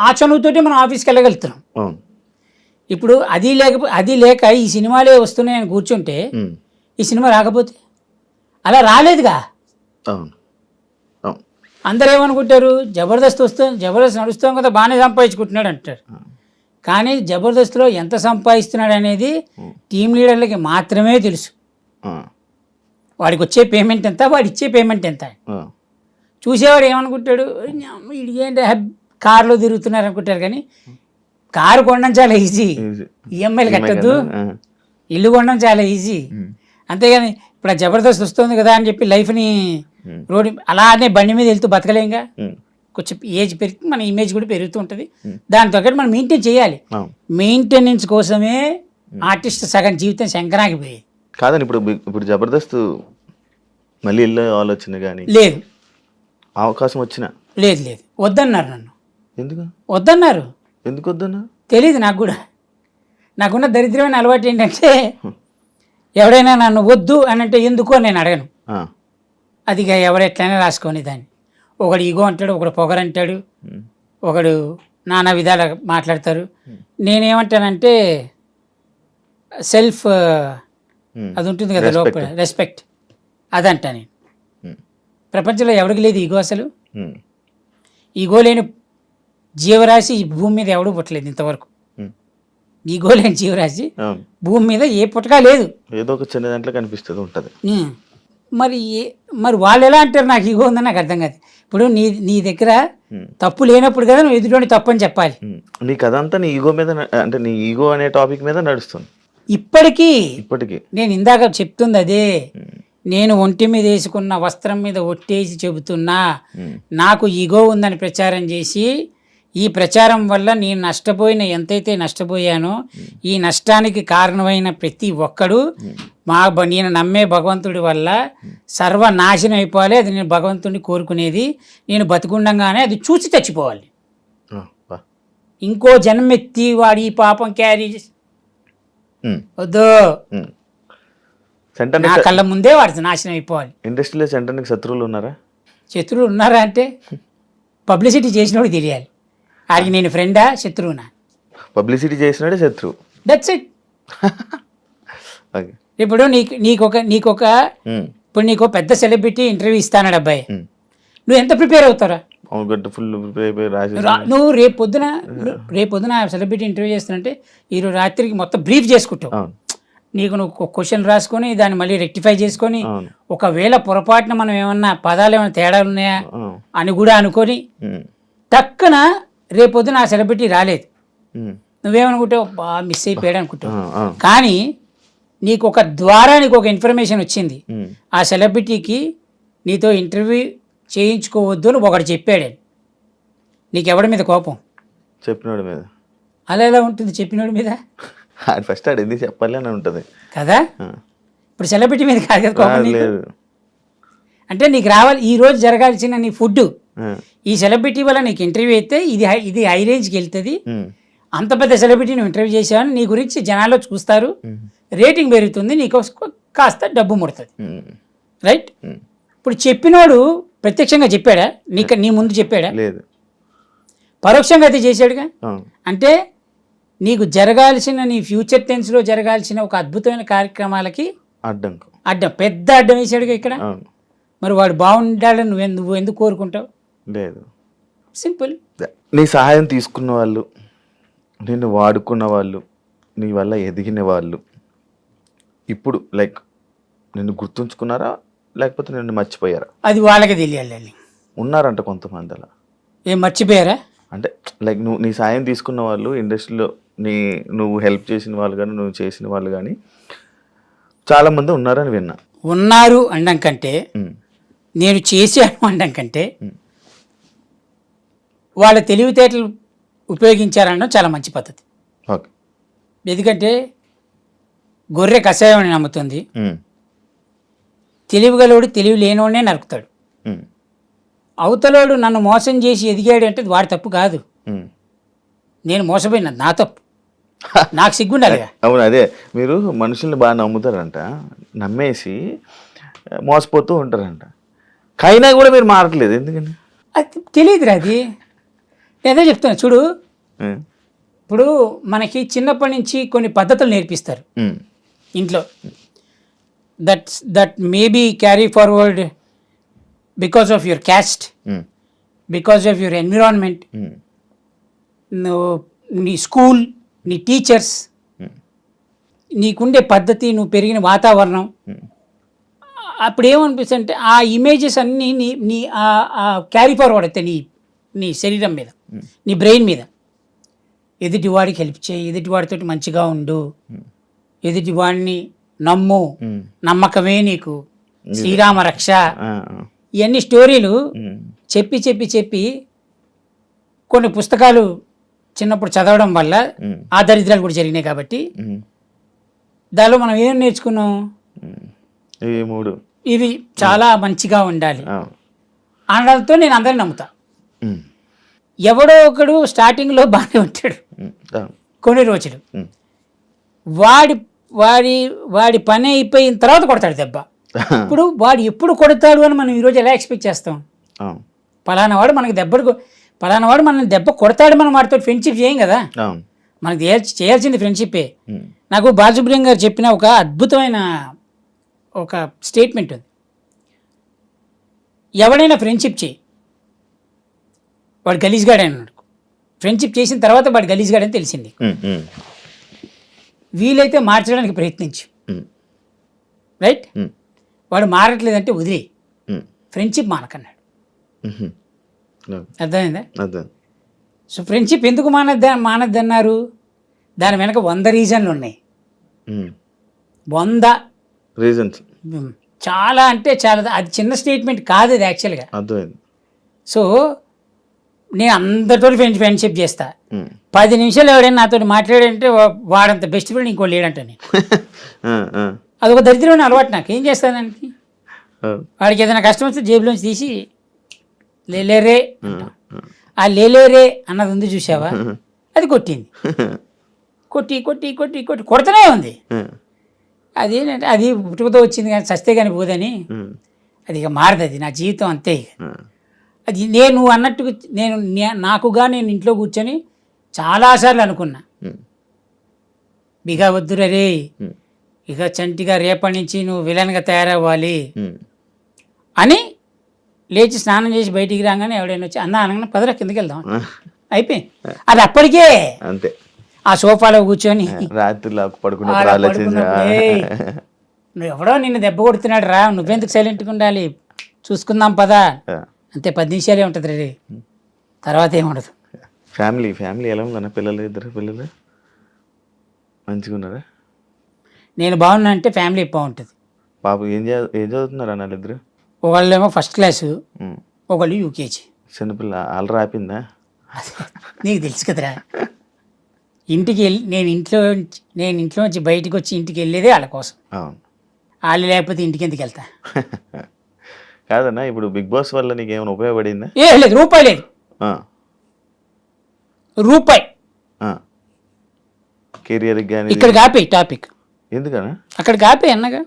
ఆ చనువుతోటి మనం ఆఫీస్కి వెళ్ళగలుగుతున్నాం. ఇప్పుడు అది లేక ఈ సినిమాలే వస్తున్నాయని కూర్చుంటే ఈ సినిమా రాకపోతే అలా రాలేదుగా. అందరూ ఏమనుకుంటారు, జబర్దస్త్ నడుస్తాం కదా బాగానే సంపాదించుకుంటున్నాడు అంటారు. కానీ జబర్దస్త్లో ఎంత సంపాదిస్తున్నాడు అనేది టీం లీడర్లకి మాత్రమే తెలుసు. వాడికి వచ్చే పేమెంట్ ఎంత, వాడు ఇచ్చే పేమెంట్ ఎంత. చూసేవాడు ఏమనుకుంటాడు, వీడు ఏంటి కారులో తిరుగుతున్నారు అనుకుంటారు. కానీ కారు కొనడం చాలా ఈజీ, ఈఎంఐలు కట్టద్దు, ఇల్లు కొనడం చాలా ఈజీ. అంతేగాని ఇప్పుడు జబర్దస్త్ వస్తుంది కదా అని చెప్పి లైఫ్ని రోడ్డు అలానే బండి మీద వెళ్తూ బతకలేంగా. కొంచెం ఏజ్ పెరిగి మన ఇమేజ్ కూడా పెరుగుతూ ఉంటుంది, దాంతో మనం మెయింటైన్ చేయాలి. మెయింటెనెన్స్ కోసమే ఆర్టిస్ట్ సగం జీవితం శంకరాగిపోయేది కాదని. ఇప్పుడు జబర్దస్త్ మళ్ళీ వెళ్ళే ఆలోచన కానీ లేదు, అవకాశం వచ్చినా లేదు వద్దన్నారు నన్ను. ఎందుకు వద్దన్నారు? ఎందుకు వద్దన్నా తెలీదు నాకు కూడా. నాకున్న దరిద్రమైన అలవాటు ఏంటంటే ఎవడైనా నన్ను వద్దు అని అంటే ఎందుకో నేను అడగను. అది ఎవరెట్లయినా రాసుకొని దాన్ని. ఒకడు ఈగో అంటాడు, ఒకడు పొగరంటాడు, ఒకడు నానా విధాలు మాట్లాడతారు. నేనేమంటానంటే సెల్ఫ్ అది ఉంటుంది కదా లోపల, రెస్పెక్ట్, అదంటా నేను. ప్రపంచంలో ఎవరికి లేదు ఈగో. అసలు ఈగో లేని జీవరాశి ఈ భూమి మీద ఎవడూ పుట్టలేదు ఇంతవరకు. ఈగో లేని జీవరాశి అవును. భూమి మీద ఏ పుట్టక లేదు. ఏదో ఒక చిన్న దాంట్లో కనిపిస్తుంది ఉంటుంది. ఉమ్. మరి మరి వాళ్ళు ఎలా అంటారు నాకు ఈగో ఉందని నాకు అర్థం కాదు. ఇప్పుడు నీ దగ్గర తప్పు లేనప్పుడు కదా నువ్వు ఎదుటి తప్పు అని చెప్పాలి. నీ కథ అంతా నీ ఈగో మీద అంటే నీ ఈగో అనే టాపిక్ మీద నడుస్తుంది ఇప్పటికీ నేను ఇందాక చెప్తుంది అదే. నేను ఒంటి మీద వేసుకున్న వస్త్రం మీద ఒట్టేసి చెబుతున్నా, నాకు ఈగో ఉందని ప్రచారం చేసి ఈ ప్రచారం వల్ల నేను ఎంతైతే నష్టపోయానో ఈ నష్టానికి కారణమైన ప్రతి ఒక్కడు నేను నమ్మే భగవంతుడి వల్ల సర్వనాశనం అయిపోవాలి. అది నేను భగవంతుడిని కోరుకునేది. నేను బతికుండగానే అది చూసి చచ్చిపోవాలి. ఇంకో జన్మెత్తి వాడు ఈ పాపం క్యారీ వద్దు, నా కళ్ళ ముందే వాడి నాశనం అయిపోవాలి. ఇండస్ట్రీలో సెంటర్కి శత్రువులు ఉన్నారా? శత్రువులు ఉన్నారా అంటే పబ్లిసిటీ చేసినోడు తెలియాలి. ఆడికి నేను ఫ్రెండా శత్రువునా? పబ్లిసిటీ చేసినాడే శత్రువు. That's it. ఇప్పుడు నీకు పెద్ద సెలబ్రిటీ ఇంటర్వ్యూ ఇస్తానాడు అబ్బాయి, నువ్వు ఎంత ప్రిపేర్ అవుతారా? నువ్వు రేపు పొద్దున సెలబ్రిటీ ఇంటర్వ్యూ చేస్తానంటే ఈరోజు రాత్రికి మొత్తం బ్రీఫ్ చేసుకుంటావు. నువ్వు క్వశ్చన్ రాసుకొని దాన్ని మళ్ళీ రెక్టిఫై చేసుకొని ఒకవేళ పొరపాటున మనం ఏమన్నా పదాలు ఏమైనా తేడాలు ఉన్నాయా అని కూడా అనుకొని టక్కున రేపొద్దున ఆ సెలబ్రిటీ రాలేదు, నువ్వేమనుకుంటావు? మిస్ అయిపోయాడు అనుకుంటావు. కానీ నీకు ఒక ఇన్ఫర్మేషన్ వచ్చింది, ఆ సెలబ్రిటీకి నీతో ఇంటర్వ్యూ చేయించుకోవద్దు అని ఒకటి చెప్పాడు. నీకు ఎవడి మీద కోపం? చెప్పినోడి మీద. అలా ఎలా ఉంటుంది చెప్పినోడి మీద? ఫస్ట్ ఆడు ఎందుకు చెప్పాలి అని ఉంటుంది కదా. ఇప్పుడు సెలబ్రిటీ మీద కాదు కదా కోపం నీకు. అంటే నీకు రావాలి ఈ రోజు జరగాల్సిన నీ ఫుడ్ ఈ సెలబ్రిటీ వల్ల నీకు ఇంటర్వ్యూ అయితే ఇది హై రేంజ్కి వెళ్తుంది. అంత పెద్ద సెలబ్రిటీ నువ్వు ఇంటర్వ్యూ చేసావని నీ గురించి జనాల్లో చూస్తారు, రేటింగ్ పెరుగుతుంది, నీకు కాస్త డబ్బు ముడుతుంది. రైట్? ఇప్పుడు చెప్పినోడు ప్రత్యక్షంగా చెప్పాడా? నీ ముందు చెప్పాడా? లేదు. పరోక్షంగా అయితే చేశాడుగా. అంటే నీకు జరగాల్సిన నీ ఫ్యూచర్ టెన్స్లో జరగాల్సిన ఒక అద్భుతమైన కార్యక్రమాలకి పెద్ద అడ్డం వేసాడుగా ఇక్కడ. మరి వాడు బాగుండాలని నువ్వు ఎందుకు కోరుకుంటావు? లేదు. సింపుల్. నీ సహాయం తీసుకున్న వాళ్ళు, నిన్ను వాడుకున్న వాళ్ళు, నీ వల్ల ఎదిగిన వాళ్ళు ఇప్పుడు లైక్ నిన్ను గుర్తుంచుకున్నారా లేకపోతే నిన్ను మర్చిపోయారా? అది వాళ్ళకే తెలియాలి. ఉన్నారంట కొంతమంది అలా. ఏం మర్చిపోయారా? అంటే లైక్ నీ సాయం తీసుకున్న వాళ్ళు ఇండస్ట్రీలో నువ్వు హెల్ప్ చేసిన వాళ్ళు కానీ నువ్వు చేసిన వాళ్ళు కానీ చాలామంది ఉన్నారని విన్నా. ఉన్నారు అనడం కంటే నేను చేశాను అనడం కంటే వాళ్ళ తెలివితేటలు ఉపయోగించారనడం చాలా మంచి పద్ధతి. ఓకే. ఎందుకంటే గొర్రె కషాయం అని నమ్ముతుంది, తెలివిగలోడు తెలివి లేనివాడినే నరుకుతాడు. అవతలోడు నన్ను మోసం చేసి ఎదిగాడు అంటే వాడి తప్పు కాదు, నేను మోసపోయినా నా తప్పు, నాకు సిగ్గుండాలి. అవును, అదే మీరు మనుషుల్ని బాగా నమ్ముతారంట, నమ్మేసి మోసపోతూ ఉంటారంట, కైనా కూడా మీరు మారట్లేదు ఎందుకని? అది తెలియదురా. అది నేనే చెప్తున్నా చూడు. ఇప్పుడు మనకి చిన్నప్పటి నుంచి కొన్ని పద్ధతులు నేర్పిస్తారు ఇంట్లో, that maybe carry forward because of your caste, because of your environment, నీ స్కూల్, నీ టీచర్స్, నీకుండే పద్ధతి, నువ్వు పెరిగిన వాతావరణం. అప్పుడు ఏమనిపిస్తుంది అంటే ఆ ఇమేజెస్ అన్నీ నీ క్యారీ ఫార్వర్డ్ అయితే నీ శరీరం మీద, నీ బ్రెయిన్ మీద. ఎదుటివాడికి హెల్ప్ చేయి, ఎదుటివాడితో మంచిగా ఉండు, ఎదుటివాడిని నమ్ము, నమ్మకమే నీకు శ్రీరామ రక్ష, ఇవన్నీ స్టోరీలు చెప్పి చెప్పి చెప్పి కొన్ని పుస్తకాలు చిన్నప్పుడు చదవడం వల్ల ఆ దరిద్రాలు కూడా జరిగినాయి. కాబట్టి దానిలో మనం ఏం నేర్చుకున్నాం? ఇవి చాలా మంచిగా ఉండాలి అనడంతో నేను అందరిని నమ్ముతా. ఎవడో ఒకడు స్టార్టింగ్లో బాగానే ఉంటాడు కొన్ని రోజులు, వాడి వాడి వాడి పని అయిపోయిన తర్వాత కొడతాడు దెబ్బ. ఇప్పుడు వాడు ఎప్పుడు కొడతాడు అని మనం ఈరోజు ఎలా ఎక్స్పెక్ట్ చేస్తాం? పలానా వాడు మనకి పలానా వాడు మనం దెబ్బ కొడతాడు, మనం వాడితో ఫ్రెండ్షిప్ చేయం కదా. మనకి చేయాల్సింది ఫ్రెండ్షిప్పే. నాకు బాలసుబ్రహ్మణ్యం గారు చెప్పిన ఒక అద్భుతమైన ఒక స్టేట్మెంట్ ఉంది. ఎవడైనా ఫ్రెండ్షిప్ చేయి, వాడు గలీజ్గాడే అన్నాడు. ఫ్రెండ్షిప్ చేసిన తర్వాత వాడు గలీజ్గాడని తెలిసింది. వీలైతే మార్చడానికి ప్రయత్నించు. రైట్? వాడు మారట్లేదంటే వదిలే, ఫ్రెండ్షిప్ మానకన్నాడు. అర్థమైందా? సో ఫ్రెండ్షిప్ ఎందుకు మానద్దన్నారు? దాని వెనక 100 రీజన్లు ఉన్నాయి. 100 రీజన్స్. చాలా అంటే చాలా. అది చిన్న స్టేట్మెంట్ కాదు అది యాక్చువల్గా. సో నేను అందరితో ఫ్రెండ్షిప్ చేస్తా. 10 నిమిషాలు ఎవడైనా నాతో మాట్లాడంటే వాడంత బెస్ట్ ఫ్రెండ్ ఇంకో లేడంట. నేను అదొక దరిద్రమైన అలవాటు. నాకు ఏం చేస్తాను దానికి? వాడికి ఏదైనా కష్టం వస్తే జేబులోంచి తీసి లేలేరే, ఆ లేలేరే అన్నది ఉంది చూసావా, అది కొట్టింది. కొట్టి కొట్టి కొట్టి కొట్టి కొడుతూనే ఉంది. అది ఏంటంటే అది పుట్టుకతో వచ్చింది కానీ చస్తే కానీ పోదని. అది ఇక మారదు, అది నా జీవితం అంతే. అది నేను అన్నట్టుగా నాకుగా నేను ఇంట్లో కూర్చొని చాలాసార్లు అనుకున్నా, బిగా వద్దురా రే, ఇక చంటిగా రేపటి నుంచి నువ్వు విలన్గా తయారవ్వాలి అని. లేచి స్నానం చేసి బయటికి రాగానే ఎవడైనా వచ్చి అన్న అనగానే పదరా కిందకి వెళ్దాం అయిపోయింది. అది అప్పటికే అంతే. ఆ సోఫాలో కూర్చొని రాత్రిలో నువ్వు ఎవడో నిన్ను దెబ్బ కొడుతున్నాడు రా, నువ్వెందుకు సైలెంట్గా ఉండాలి, చూసుకుందాం పదా, అంతే. 10 నిమిషాలే ఉంటుంది రే, తర్వాత ఏముండదు. ఫ్యామిలీ ఎలా ఉందన్న? ఇద్దరు పిల్లలు మంచిగా ఉన్నారా? నేను బాగున్నా అంటే ఫ్యామిలీ బాగుంటుంది. బాబు ఏం చదువుతున్నారు అన్న ఇద్దరు? ఒకళ్ళేమో ఫస్ట్ క్లాసు, ఒకళ్ళు యూకేజీ. చిన్నపిల్ల ఆల్రెడీ ఆపిందా? నీకు తెలుసు కదరా, ఇంటికి వెళ్ళి నేను ఇంట్లో నుంచి బయటకు వచ్చి ఇంటికి వెళ్ళేదే వాళ్ళ కోసం. వాళ్ళు లేకపోతే ఇంటికి ఎందుకు వెళ్తా? కాదన్నా, ఇప్పుడు బిగ్ బాస్ వల్ల నీకు ఏమైనా ఉపయోగపడిందా? లేదు, రూపాయి లేదు. రూపాయి కెరియర్ కానీ ఇక్కడ కాపే టాపిక్. ఎందుకన్నా అక్కడ కాపే అన్నగా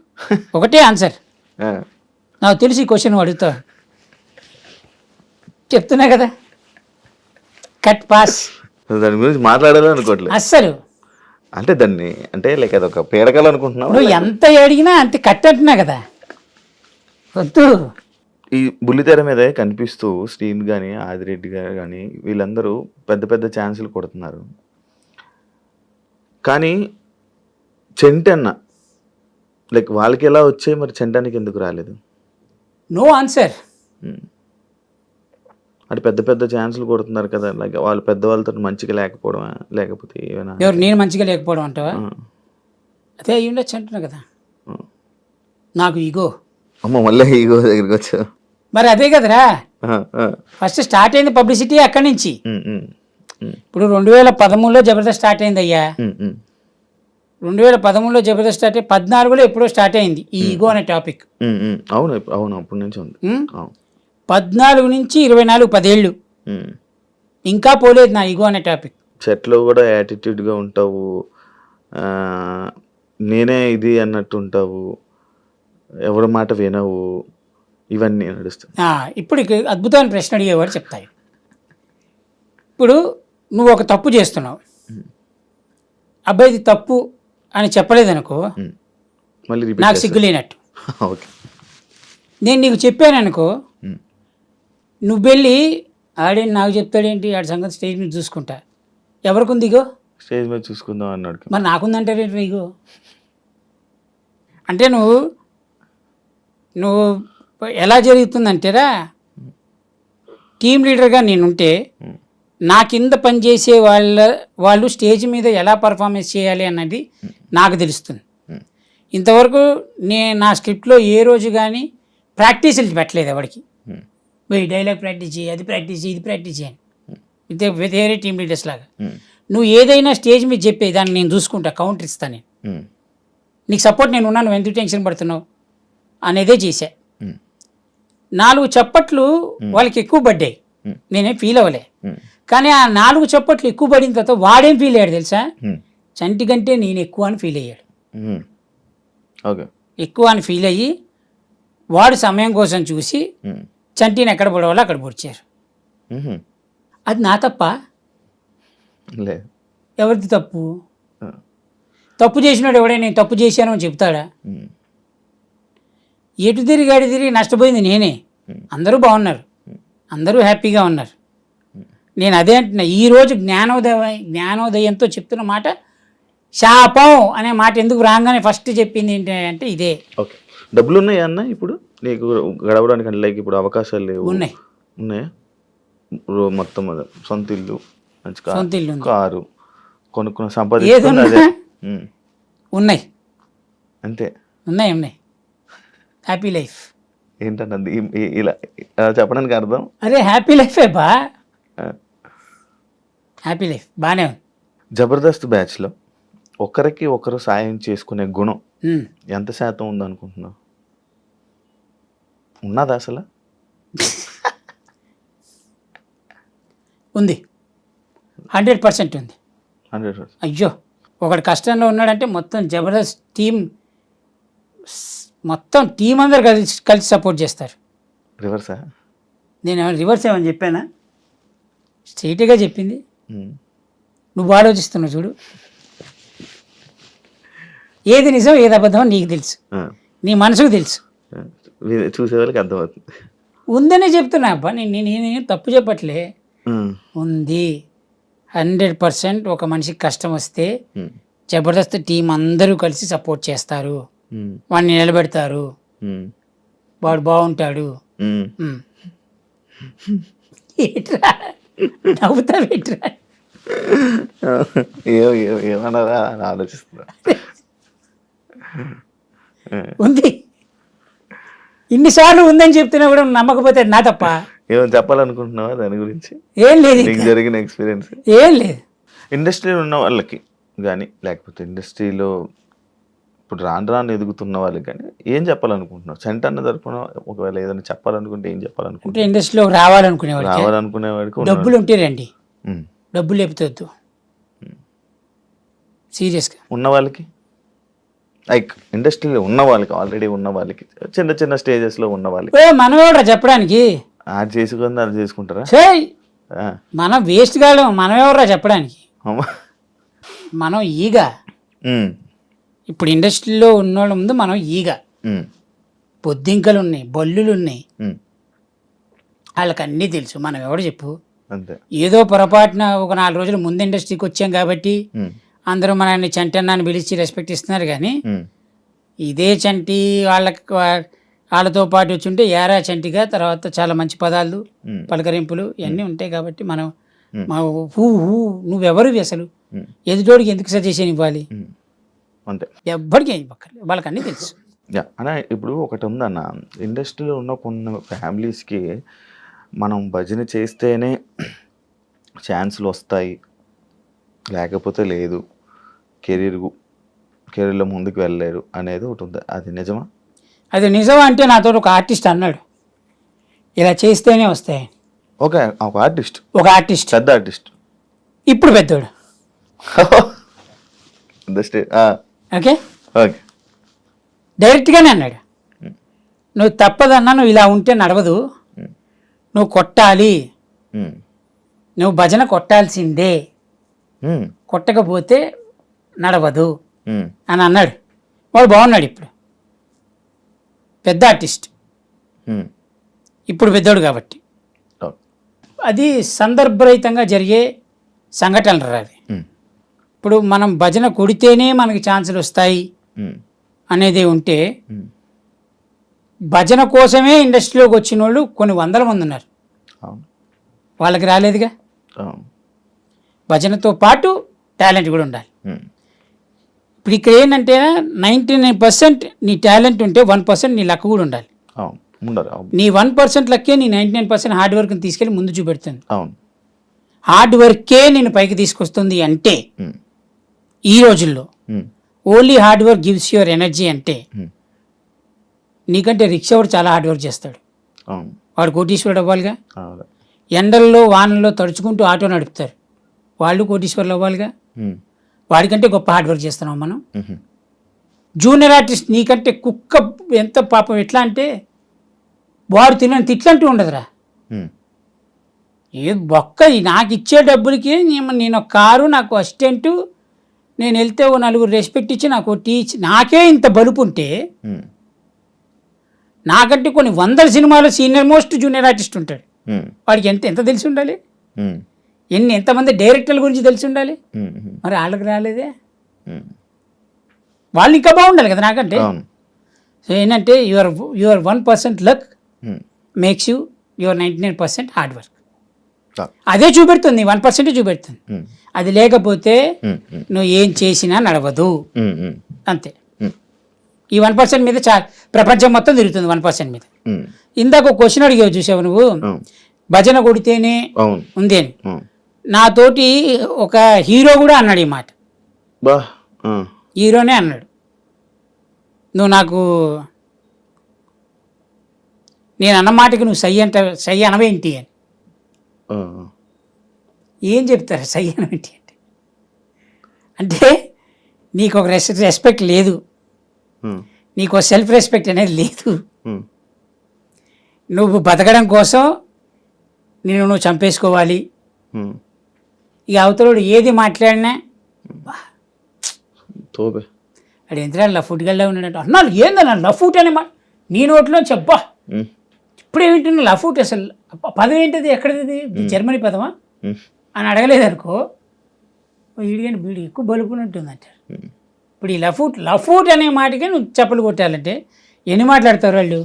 ఒకటే ఆన్సర్. నాకు తెలిసి ఈ క్వశ్చన్ అడుగుతా, చెప్తున్నా కదా, కట్ పాస్. దాని గురించి మాట్లాడాలని అనుకోవట్లేదు అస్సలు. అంటే దాన్ని అంటే లైక్ అదొక పేడకలు అనుకుంటున్నావు. నువ్వు ఎంత అడిగినా అంతే కట్ అంటున్నా కదా, వద్దు. ఈ బుల్లితెర మీద కనిపిస్తూ శ్రీన్ కానీ ఆదిరెడ్డి గారు కానీ వీళ్ళందరూ పెద్ద పెద్ద ఛాన్సులు కొడుతున్నారు. కానీ చెంటన్న లైక్ వాళ్ళకి ఎలా వచ్చాయి, మరి చెంటానికి ఎందుకు రాలేదు? No answer. అంటే పెద్ద పెద్ద ఛాన్సులు కొడుతున్నారు కదా, లైక్ వాళ్ళు పెద్దవాళ్ళతో మంచిగా లేకపోవడం, లేకపోతే ఏమైనా? ఎవరు నేను మంచిగా లేకపోవడం అంటావా? అదే అయ్యి ఉండొచ్చు అంటున్నా కదా. నాకు ఈగో. అమ్మ మళ్ళీ ఈగో దగ్గరికి వచ్చా. మరి అదే కదరా, ఫస్ట్ స్టార్ట్ అయింది పబ్లిసిటీ అక్కడి నుంచి. ఇప్పుడు 2013లో జబర్దస్త్ స్టార్ట్ అయింది అయ్యా. 2013లో జబర్దస్త్ స్టార్ట్ అయ్యి 14లో ఎప్పుడో స్టార్ట్ అయింది ఈ ఈగో అనే టాపిక్. అవును అవును, అప్పటి నుంచి ఉంది. 14 నుంచి 24 10 ఏళ్ళు ఇంకా పోలేదు నా ఈగో అనే టాపిక్. చెట్లో కూడా యాటిట్యూడ్గా ఉంటావు, నేనే ఇది అన్నట్టు ఉంటావు, ఎవరి మాట వినవు, ఇవన్నీ నడుస్తాయి. ఇప్పుడు అద్భుతమైన ప్రశ్న అడిగేవాడు చెప్తాయి. ఇప్పుడు నువ్వు ఒక తప్పు చేస్తున్నావు, అబ్బాయి ఇది తప్పు అని చెప్పలేదనుకో, మళ్ళీ నాకు సిగ్గులేనట్టు. ఓకే, నేను నీకు చెప్పాను అనుకో, నువ్వు వెళ్ళి ఆడేంటి నాకు చెప్తాడేంటి, ఆడి సంగతి స్టేజ్ మీద చూసుకుంటా. ఎవరికి ఉంది ఇగో? స్టేజ్ మీద చూసుకుందాం అన్నాడు. మరి నాకుందంటారేంటి ఇగో? అంటే నువ్వు ఎలా జరుగుతుందంటేరా, టీం లీడర్గా నేనుంటే నా కింద పనిచేసే వాళ్ళు స్టేజ్ మీద ఎలా పర్ఫార్మెన్స్ చేయాలి అన్నది నాకు తెలుస్తుంది. ఇంతవరకు నా స్క్రిప్ట్లో ఏ రోజు కానీ ప్రాక్టీసులు పెట్టలేదు ఎవరికి. పోయి డైలాగ్ ప్రాక్టీస్ చేయి, అది ప్రాక్టీస్ చేయి, ఇది ప్రాక్టీస్ చేయని వేరే టీం లీడర్స్ లాగా. నువ్వు ఏదైనా స్టేజ్ మీద చెప్పే దాన్ని నేను చూసుకుంటా, కౌంటర్ ఇస్తాను నేను, నీకు సపోర్ట్ నేను ఉన్నాను, నువ్వు ఎందుకు టెన్షన్ పడుతున్నావు అనేదే చేశా. 4 చప్పట్లు వాళ్ళకి ఎక్కువ పడ్డాయి, నేనేం ఫీల్ అవ్వలే. కానీ ఆ 4 చప్పట్లు ఎక్కువ పడిన తర్వాత వాడేం ఫీల్ అయ్యాడు తెలుసా? చంటి కంటే నేను ఎక్కువ అని ఫీల్ అయ్యాడు. ఎక్కువ అని ఫీల్ అయ్యి వాడు సమయం కోసం చూసి చంటిని ఎక్కడ పడవాలో అక్కడ పొడిచారు. అది నా తప్ప? ఎవరిది తప్పు? తప్పు చేసినాడు ఎవడే నేను తప్పు చేశాను అని చెప్తాడా? ఎటు తిరిగి నష్టపోయింది నేనే. అందరూ బాగున్నారు, అందరూ హ్యాపీగా ఉన్నారు. నేను అదే అంటున్నా, ఈరోజు జ్ఞానోదయంతో చెప్తున్న మాట శాపం అనే మాట ఎందుకు రాగానే ఫస్ట్ చెప్పింది ఏంటి అంటే ఇదే. ఓకే, డబ్బులు ఉన్నాయా అన్న ఇప్పుడు నీకు గడవడానికి? అంటే లైక్ ఇప్పుడు అవకాశాలు లేవు, ఉన్నాయి. ఉన్నాయా? మొత్తం సొంత ఇల్లు, మంచి సొంత ఇల్లు ఉంది. కారు కొనుక్కున్న ఏది సంపాదించుకున్న ఉన్నా అదే. ఉన్నాయి, అంతే. ఉన్నాయి. హ్యాపీ లైఫ్ ఏంటన్నది ఇలా చెప్పడానికి అర్థం? అరే హ్యాపీ లైఫే బా, హ్యాపీ లైఫ్ బాగానే ఉంది. జబర్దస్త్ బ్యాచ్లో ఒకరికి ఒకరు సాయం చేసుకునే గుణం ఉమ్. ఎంత శాతం ఉందనుకుంటున్నావు? ఉన్నదా అసలు? ఉంది, 100% ఉంది. 100%. అయ్యో, ఒకడు కష్టంలో ఉన్నాడంటే మొత్తం జబర్దస్త్ మొత్తం టీం అందరు కలిసి సపోర్ట్ చేస్తారు. రివర్సా? నేను ఏమైనా రివర్స్ ఏమని చెప్పానా? స్ట్రైట్గా చెప్పింది. నువ్వు ఆలోచిస్తున్నావు చూడు, ఏది నిజం ఏది అబద్ధం నీకు తెలుసు, నీ మనసుకు తెలుసు, చూసే వాళ్ళకి అర్థమవుతుంది. ఉందనే చెప్తున్నా అబ్బా, నేను తప్పు చెప్పట్లే. ఉంది 100%. ఒక మనిషికి కష్టం వస్తే జబర్దస్త్ టీం అందరూ కలిసి సపోర్ట్ చేస్తారు, వాడిని నిలబెడతారు, వాడు బాగుంటాడు. ఏట్రా నవ్వుతావేట్రా? ఏమన్నారా అని ఆలోచిస్తున్నా. ఉంది, ఇన్నిసార్లు ఉందని చెప్తున్నా కూడా నమ్మకపోతే నా తప్ప. ఏమైనా చెప్పాలనుకుంటున్నావా దాని గురించి? ఏం లేదు, నీకు జరిగిన ఎక్స్పీరియన్స్ ఏం లేదు. ఇండస్ట్రీలో ఉన్న వాళ్ళకి కానీ, లేకపోతే ఇండస్ట్రీలో ఇప్పుడు రాను ఎదుగుతున్న వాళ్ళకి కానీ ఏం చెప్పాలనుకుంటున్నావు? చంటి అన్న తరపున ఒకవేళ ఏదైనా చెప్పాలనుకుంటే ఏం చెప్పాలనుకుంటున్నావు? అంటే ఇండస్ట్రీలో రావాలనుకునేవాడికి డబ్బులు ఉంటే రండి, డబ్బులు లేపుతొద్దు. సీరియస్గా ఉన్న వాళ్ళకి, లైక్ ఇండస్ట్రీలో ఉన్న వాళ్ళకి, ఆల్రెడీ ఉన్న వాళ్ళకి, చిన్న స్టేజెస్లో ఉన్న వాళ్ళకి మనం ఎవడరా చెప్పడానికి? అది చేసుకుంది అది చేసుకుంటారా? మనం వేస్ట్ కాలేము, మనం ఎవడరా చెప్పడానికి? మనం ఈగా ఇప్పుడు ఇండస్ట్రీలో ఉన్నోళ్ళ ముందు మనం ఈగ. పొద్దింకలు ఉన్నాయి, బల్లులు ఉన్నాయి, వాళ్ళకి అన్నీ తెలుసు. మనం ఎవడు చెప్పు? ఏదో పొరపాటున ఒక 4 రోజులు ముందు ఇండస్ట్రీకి వచ్చాం కాబట్టి అందరూ మనల్ని చంటి అన్నాన్ని పిలిచి రెస్పెక్ట్ ఇస్తున్నారు. కానీ ఇదే చంటి వాళ్ళతో పాటు వచ్చి ఉంటే ఏరా చంటిగా, తర్వాత చాలా మంచి పదాలు, పలకరింపులు ఇవన్నీ ఉంటాయి. కాబట్టి మనం నువ్వెవరు అసలు ఎదుటోడికి ఎందుకు సజెషన్ ఇవ్వాలి? అంతే, ఎవ్వరికి ఏం పక్కర్లేదు, వాళ్ళకి అన్నీ తెలుసు. అన్న ఇప్పుడు ఒకటి ఉందన్న, ఇండస్ట్రీలో ఉన్న కొన్ని ఫ్యామిలీస్కి మనం భజన చేస్తేనే ఛాన్సులు వస్తాయి, లేకపోతే లేదు, కెరీర్లో ముందుకు వెళ్ళలేరు అనేది ఒకటి ఉంది. అది నిజమా? అది నిజమా అంటే నాతో ఒక ఆర్టిస్ట్ అన్నాడు, ఇలా చేస్తేనే వస్తాయి. ఒక ఆర్టిస్ట్, పెద్ద ఆర్టిస్ట్, ఇప్పుడు పెద్దోడు. ఓకే, డైరెక్ట్గానే అన్నాడు, నువ్వు తప్పదన్నా, నువ్వు ఇలా ఉంటే నడవదు, నువ్వు కొట్టాలి, నువ్వు భజన కొట్టాల్సిందే, కొట్టకపోతే నడవదు అని అన్నాడు. వాడు బాగున్నాడు, ఇప్పుడు పెద్ద ఆర్టిస్ట్, ఇప్పుడు పెద్దోడు కాబట్టి. అది సందర్భరహితంగా జరిగే సంఘటనలు రాదు. ఇప్పుడు మనం భజన కొడితేనే మనకి ఛాన్సులు వస్తాయి అనేది ఉంటే, భజన కోసమే ఇండస్ట్రీలోకి వచ్చిన వాళ్ళు కొన్ని 100 మంది ఉన్నారు, వాళ్ళకి రాలేదుగా. భజనతో పాటు టాలెంట్ కూడా ఉండాలి. ఇప్పుడు ఇక్కడ ఏంటంటే 99% నీ టాలెంట్ ఉంటే 1% నీ లక్ కూడా ఉండాలి. నీ 1% లక్కే నీ 99% హార్డ్ వర్క్ని తీసుకెళ్ళి ముందు చూపెడుతుంది. హార్డ్ వర్కే నేను పైకి తీసుకొస్తుంది అంటే, ఈ రోజుల్లో only hard work gives your energy అంటే, నీకంటే రిక్షా వాడు చాలా హార్డ్ వర్క్ చేస్తాడు, వాడు కోటీశ్వరుడు అవ్వాలిగా. ఎండల్లో వానల్లో తడుచుకుంటూ ఆటో నడుపుతారు, వాళ్ళు కోటీశ్వరులు అవ్వాలిగా. వాడికంటే గొప్ప హార్డ్ వర్క్ చేస్తున్నాం మనం. జూనియర్ ఆర్టిస్ట్ నీకంటే కుక్క ఎంత పాపం, ఎట్లా అంటే వాడు తినని తిట్లంటూ ఉండదురా. ఏ బొక్క, నాకు ఇచ్చే డబ్బులకి నేను ఒక కారు, నాకు అసిస్టెంటు, నేను వెళ్తే ఓ 4 రెస్పెక్ట్ ఇచ్చి నాకు నాకే ఇంత బలుపు ఉంటే, నాకంటే కొన్ని 100 సినిమాలు సీనియర్ మోస్ట్ జూనియర్ ఆర్టిస్ట్ ఉంటాడు, వాడికి ఎంత తెలిసి ఉండాలి, ఎంతమంది డైరెక్టర్ల గురించి తెలిసి ఉండాలి. మరి వాళ్ళకి రాలేదే. వాళ్ళు ఇంకా బాగుండాలి కదా నాకంటే. అవును. సో ఏంటంటే your 1% luck makes your 99% hard work. అదే చూపెడుతుంది, 1% చూపెడుతుంది. అది లేకపోతే నువ్వు ఏం చేసినా నడవదు, అంతే. ఈ 1% మీద ప్రపంచం మొత్తం తిరుగుతుంది 1% మీద. ఇందాక ఒక క్వశ్చన్ అడిగావు చూసావు నువ్వు, భజన కొడితేనే ఉంది అని. నాతోటి ఒక హీరో కూడా అన్నాడు ఈ మాట. హీరోనే అన్నాడు, నువ్వు నాకు నేను అన్న మాటకి నువ్వు సై అనవేంటి అని. ఏం చెప్తారు సై అనవేంటి అంటే? అంటే నీకు ఒక రెస్పెక్ట్ లేదు, నీకు సెల్ఫ్ రెస్పెక్ట్ అనేది లేదు. నువ్వు బతకడం కోసం నువ్వు చంపేసుకోవాలి. ఇక అవతలోడు ఏది మాట్లాడినా అది ఎంత లఫ్ఫుట్గా ఉన్నాడంటే అన్నాడు. ఏందన్నా లఫ్ఫుట్ అనే మాట నీ నోట్లో చెప్పా, ఇప్పుడేమిటి లఫ్ఫుట్, అసలు పదం ఏంటిది, ఎక్కడిది, జర్మనీ పదమా అని అడగలేదనుకో, వీడికంటే వీడి ఎక్కువ బలుపునట్టుంది అంటారు. ఇప్పుడు ఈ లఫ్ఫుట్ అనే మాటకే నువ్వు చప్పలు కొట్టాలంటే ఎన్ని మాట్లాడతారు వాళ్ళు?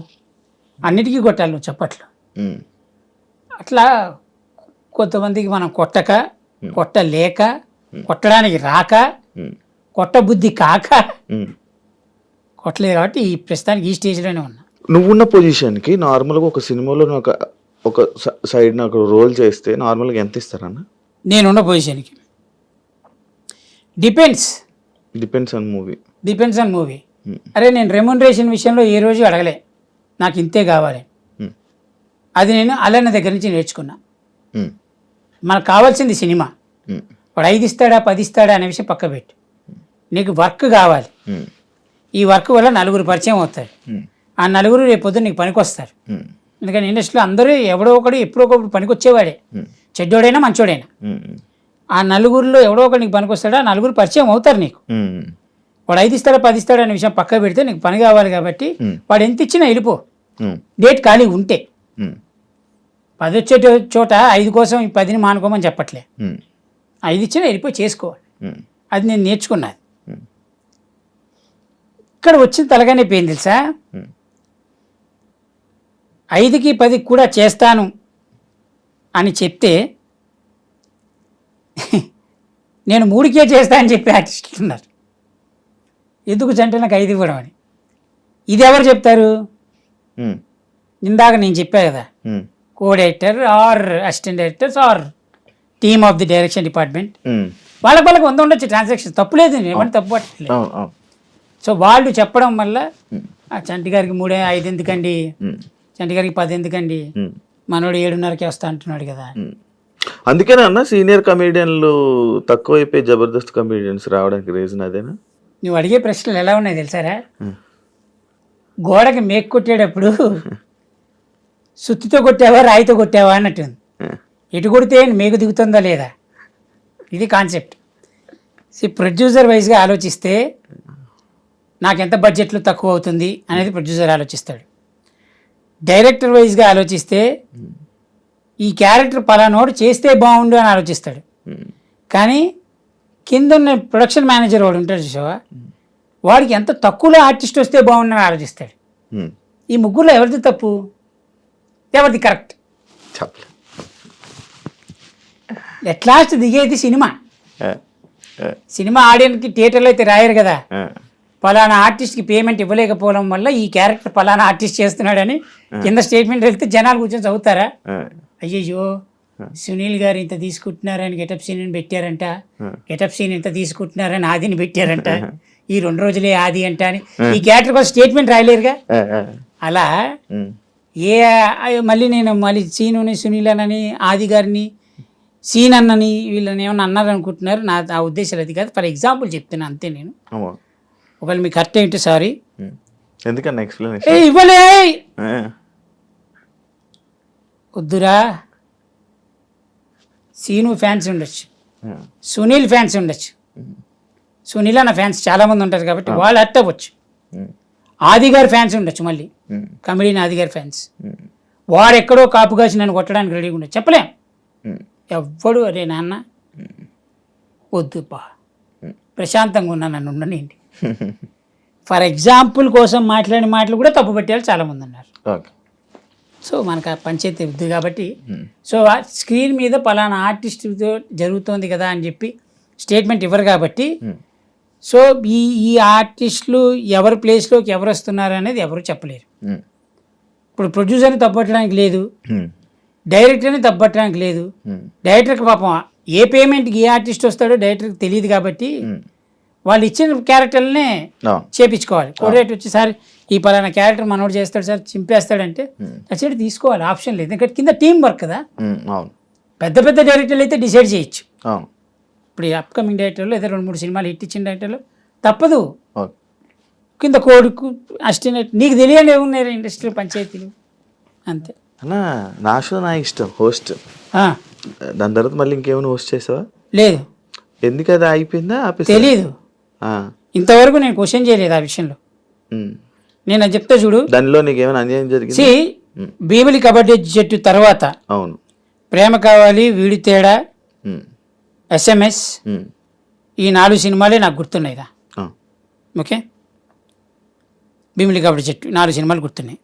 అన్నిటికీ కొట్టాలి నువ్వు చప్పట్లు. అట్లా కొంతమందికి మనం కొట్టలేక, కొట్టడానికి రాక, కొట్ట బుద్ధి కాక కొట్టలేదు. కాబట్టి ఈ ప్రస్తుతానికి ఈ స్టేజ్లోనే ఉన్నా. నువ్వున్న పొజిషన్కి నార్మల్గా ఒక సినిమాలో ఒక సైడ్ నాకు రోల్ చేస్తే నార్మల్గా ఎంత ఇస్తారన్న? నేనున్న పొజిషన్కి డిపెండ్స్ ఆన్ మూవీ. అరే నేను రెమ్యునరేషన్ విషయంలో ఏ రోజు అడగలే, నాకు ఇంతే కావాలి. అది నేను అలన్న దగ్గర నుంచి నేర్చుకున్నా. మనకు కావాల్సింది సినిమా. వాడు 5 ఇస్తాడా 10 ఇస్తాడా అనే విషయం పక్క పెట్టు, నీకు వర్క్ కావాలి. ఈ వర్క్ వల్ల 4 పరిచయం అవుతారు. ఆ 4 రేపు పొద్దున్న నీకు పనికి వస్తారు. ఎందుకంటే ఇండస్ట్రీలో అందరూ ఎవడో ఒకడు ఎప్పుడో ఒకప్పుడు పనికి వచ్చేవాడే, చెడ్డోడైనా మంచోడైనా. ఆ 4లో ఎవడో ఒకటి నీకు పనికి వస్తాడా, 4 పరిచయం అవుతారు నీకు. వాడు 5 ఇస్తాడా 10 ఇస్తాడా అనే విషయం పక్క పెడితే నీకు పని కావాలి కాబట్టి వాడు ఎంత ఇచ్చినా వెళ్ళిపో, డేట్ ఖాళీ ఉంటే. 10 వచ్చే చోట 5 కోసం ఈ 10ని మానుకోమని చెప్పట్లే, 5 ఇచ్చినా వెళ్ళిపోయి చేసుకోవాలి. అది నేను నేర్చుకున్నది. ఇక్కడ వచ్చిన తలగానే పోయింది తెలుసా, 5కి 10కి కూడా చేస్తాను అని చెప్తే నేను 3కే చేస్తా అని చెప్పి ఆర్టిస్టులు ఉన్నారు. ఎందుకు అంటే నాకు 5 ఇవ్వడం అని. ఇది ఎవరు చెప్తారు? ఇందాక నేను చెప్పా కదా, co director or assistant directors or team of the direction department. వాళ్ళకి 100 ఉండొచ్చు ట్రాన్సాక్షన్, తప్పులేదు, ఏమన్నా తప్పు పట్టలేదు. సో వాళ్ళు చెప్పడం వల్ల చంటి గారికి 3 5 ఎందుకండి, చంటి గారికి 10 ఎందుకండి, మనోడు 7:30కి వస్తా అంటున్నాడు కదా. అందుకేనా అన్న సీనియర్ కమేడియన్లు తక్కువైపోయి జబర్దస్త్ కమేడియన్స్ రావడానికి రీజన్ అదేనా? నువ్వు అడిగే ప్రశ్నలు ఎలా ఉన్నాయి తెలుసారా, గోడకి మేక్ కొట్టేటప్పుడు సుత్తితో కొట్టావా రాయితో కొట్టావా అన్నట్టుంది. ఎటు కొడితే మేకు దిగుతుందా లేదా, ఇది కాన్సెప్ట్. ప్రొడ్యూసర్ వైజ్గా ఆలోచిస్తే నాకెంత బడ్జెట్లో తక్కువ అవుతుంది అనేది ప్రొడ్యూసర్ ఆలోచిస్తాడు. డైరెక్టర్ వైజ్గా ఆలోచిస్తే ఈ క్యారెక్టర్ పలానోడు చేస్తే బాగుండు అని ఆలోచిస్తాడు. కానీ కింద ఉన్న ప్రొడక్షన్ మేనేజర్ వాడు ఉంటాడు చూసావా, వాడికి ఎంత తక్కువలో ఆర్టిస్ట్ వస్తే బాగుండని ఆలోచిస్తాడు. ఈ ముగ్గురులో ఎవరిది తప్పు, ఎవరిది కరెక్ట్? ఎట్ లాస్ట్ దిగేది సినిమా. సినిమా ఆడియన్స్కి థియేటర్లో అయితే రాయరు కదా, పలానా ఆర్టిస్ట్కి పేమెంట్ ఇవ్వలేకపోవడం వల్ల ఈ క్యారెక్టర్ పలానా ఆర్టిస్ట్ చేస్తున్నాడని కింద స్టేట్మెంట్ వెళ్తే జనాలు కూర్చొని చదువుతారా, అయ్యయ్యో సునీల్ గారు ఇంత తీసుకుంటున్నారని గెటప్ సీన్ పెట్టారంట, గెటప్ సీన్ ఇంత తీసుకుంటున్నారని ఆదిని పెట్టారంట, ఈ 2 రోజులే ఆది అంట అని ఈ క్యారెక్టర్ కోసం స్టేట్మెంట్ రాయలేరుగా. అలా మళ్ళీ నేను సీనుని సునీల్ అని ఆది గారిని సీన్ అన్నని వీళ్ళని ఏమన్నా అన్నారనుకుంటున్నారు. ఆ ఉద్దేశాలు అది కాదు, ఫర్ ఎగ్జాంపుల్ చెప్తున్నా అంతే. నేను ఒకవేళ మీకు కరెక్ట్ ఏంటి సారీ, ఎందుకన్నా ఇవ్వలే వద్దురా. సీను ఫ్యాన్స్ ఉండొచ్చు, సునీల్ ఫ్యాన్స్ ఉండొచ్చు, సునీల్ అన్న ఫ్యాన్స్ చాలామంది ఉంటారు కాబట్టి వాళ్ళు అట్టవచ్చు. ఆది గారి ఫ్యాన్స్ ఉండొచ్చు, మళ్ళీ కమెడియన్ ఆది గారి ఫ్యాన్స్, వాడు ఎక్కడో కాపు కాసి నన్ను కొట్టడానికి రెడీగా ఉండొచ్చు, చెప్పలేం. ఎవ్వడు అరే నాన్న వద్దు బా ప్రశాంతంగా ఉన్నా నన్ను ఉండనండి. ఫర్ ఎగ్జాంపుల్ కోసం మాట్లాడిన మాటలు కూడా తప్పు పట్టేవాళ్ళు చాలామంది ఉన్నారు. ఓకే. సో మనకు ఆ పంచాయతీ ఉంది కాబట్టి సో ఆ స్క్రీన్ మీద పలానా ఆర్టిస్ట్తో జరుగుతోంది కదా అని చెప్పి స్టేట్మెంట్ ఇవ్వరు కాబట్టి సో ఈ ఆర్టిస్టులు ఎవరి ప్లేస్లోకి ఎవరు వస్తున్నారు అనేది ఎవరు చెప్పలేరు. ఇప్పుడు ప్రొడ్యూసర్ని తప్పట్టడానికి లేదు, డైరెక్టర్ని తప్పట్టడానికి లేదు. డైరెక్టర్కి పాపం ఏ పేమెంట్కి ఏ ఆర్టిస్ట్ వస్తాడో డైరెక్టర్కి తెలియదు కాబట్టి వాళ్ళు ఇచ్చిన క్యారెక్టర్లనే చేపించుకోవాలి. కోఆర్డినేటర్ వచ్చి సార్ ఈ పలానా క్యారెక్టర్ మనోడు చేస్తాడు సార్ చింపేస్తాడంటే నచ్చేది తీసుకోవాలి, ఆప్షన్ లేదు. ఎందుకంటే కింద టీం వర్క్ కదా. పెద్ద పెద్ద డైరెక్టర్లు అయితే డిసైడ్ చేయొచ్చు. ఇప్పుడు ఈ అప్కమింగ్ డైరెక్టర్లు ఏదో 2-3 సినిమాలు హిట్ ఇచ్చిన డైరెక్టర్లు తప్పదు, కింద కోడుకు అసిస్టెంట్ నీకు తెలియని ఏమున్నాయి ఇండస్ట్రీలో పంచాయతీలు అంతే. అన్నా నా షో నా ఇష్టం హోస్ట్, దాని తర్వాత మళ్ళీ ఇంకేమైనా హోస్ట్ చేసావా? లేదు. ఎందుకు అది అయిపోయిందా? తెలీదు, ఇంతవరకు నేను క్వశ్చన్ చేయలేదు ఆ విషయంలో. నేను అది చెప్తా చూడు. దానిలో నీకు ఏమైనా అన్యాయం జరిగింది? భీమిలి కబడ్డీ జట్టు తర్వాత అవును ప్రేమ కావాలి, వీడి తేడా, SMS ఈ 4 సినిమాలే నాకు గుర్తున్నాయిరా. ఓకే, భీమిలి కబడ్డీ జట్టు 4 సినిమాలు గుర్తున్నాయి.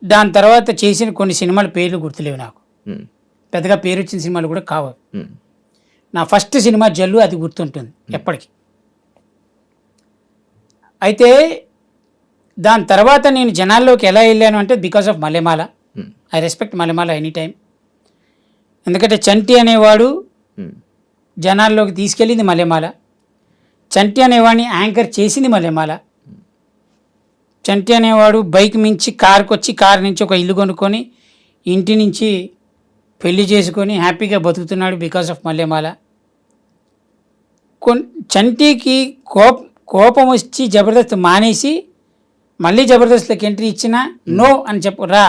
దాని తర్వాత చేసిన కొన్ని సినిమాల పేర్లు గుర్తులేవు నాకు, పెద్దగా పేరు వచ్చిన సినిమాలు కూడా కావు. నా ఫస్ట్ సినిమా జల్లు, అది గుర్తుంటుంది ఎప్పటికీ. అయితే దాని తర్వాత నేను జనాల్లోకి ఎలా వెళ్ళాను అంటే because of Mallemala. I respect Mallemala any time. ఎందుకంటే చంటి అనేవాడు జనాల్లోకి తీసుకెళ్ళింది మల్లెమాల. చంటి అనేవాడిని యాంకర్ చేసింది మల్లెమాల. చంటి అనేవాడు బైక్ మించి కార్కి వచ్చి కారు నుంచి ఒక ఇల్లు కొనుక్కొని ఇంటి నుంచి పెళ్లి చేసుకొని హ్యాపీగా బతుకుతున్నాడు బికాస్ ఆఫ్ మల్లెమాల. చంటికి కోపం వచ్చి జబర్దస్త్ మానేసి మళ్ళీ జబర్దస్త్లోకి ఎంట్రీ ఇచ్చినా నో అని చెప్పు రా,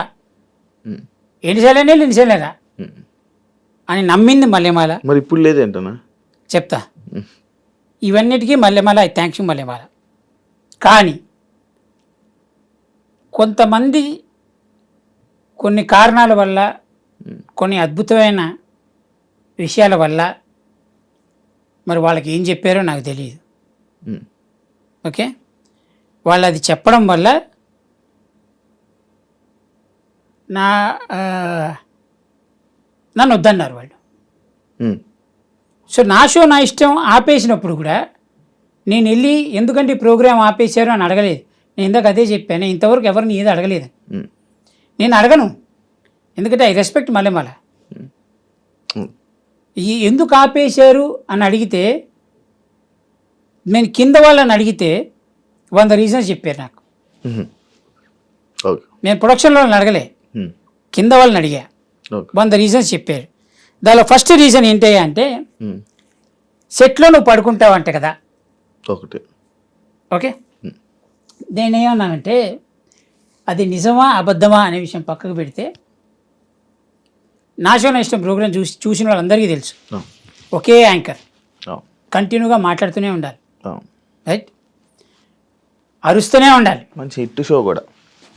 ఎన్నిసార్లు రా అని నమ్మింది మల్లెమాల. మరి ఇప్పుడు లేదేంటనా చెప్తా. ఇవన్నిటికీ Mallemala, I thanks you Mallemala. కానీ కొంతమంది కొన్ని కారణాల వల్ల, కొన్ని అద్భుతమైన విషయాల వల్ల మరి వాళ్ళకి ఏం చెప్పారో నాకు తెలియదు. ఓకే, వాళ్ళు అది చెప్పడం వల్ల నన్ను వద్దన్నారు వాళ్ళు. సో నా షో నా ఇష్టం ఆపేసినప్పుడు కూడా నేను వెళ్ళి ఎందుకంటే ఈ ప్రోగ్రామ్ ఆపేశారు అని అడగలేదు. నేను ఇందాక అదే చెప్పాను, ఇంతవరకు ఎవరిని ఏది అడగలేదు. నేను అడగను, ఎందుకంటే ఐ రెస్పెక్ట్ మల్లెమాల. ఎందుకు ఆపేశారు అని అడిగితే, నేను కింద వాళ్ళని అడిగితే 100 రీజన్స్ చెప్పారు నాకు. నేను ప్రొడక్షన్లో వాళ్ళని అడగలే, కింద వాళ్ళని అడిగా, 100 రీజన్స్ చెప్పారు. దానిలో ఫస్ట్ రీజన్ ఏంటి అంటే సెట్లో నువ్వు పడుకుంటావంట కదా. ఓకే, నేనేమన్నానంటే అది నిజమా అబద్ధమా అనే విషయం పక్కకు పెడితే నా షో నా ఇష్టం ప్రోగ్రాం చూసిన వాళ్ళందరికీ తెలుసు, ఒకే యాంకర్ కంటిన్యూగా మాట్లాడుతూనే ఉండాలి, రైట్, అరుస్తూనే ఉండాలి, మంచి హిట్ షో కూడా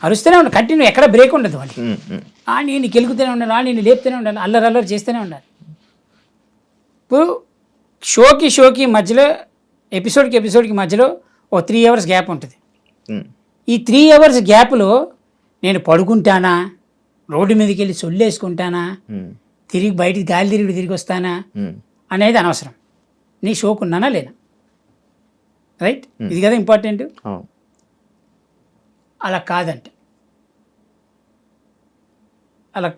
అరుస్తూనే ఉండాలి, కంటిన్యూ ఎక్కడ బ్రేక్ ఉండదు. వాళ్ళు నేను కెలుగుతూనే ఉండాలి, నేను లేపుతూనే ఉండాలి, అల్లరి చేస్తూనే ఉండాలి. ఇప్పుడు షోకి మధ్యలో ఎపిసోడ్కి మధ్యలో ఓ 3 hours గ్యాప్ ఉంటుంది. ఈ 3 hours గ్యాప్లో నేను పడుకుంటానా, రోడ్డు మీదకి వెళ్ళి సొల్లేసుకుంటానా, తిరిగి బయటికి గాలి తిరిగి వస్తానా అనేది అనవసరం. నీ షోకు ఉన్నానా లేనా, రైట్, ఇది కదా ఇంపార్టెంట్. అలా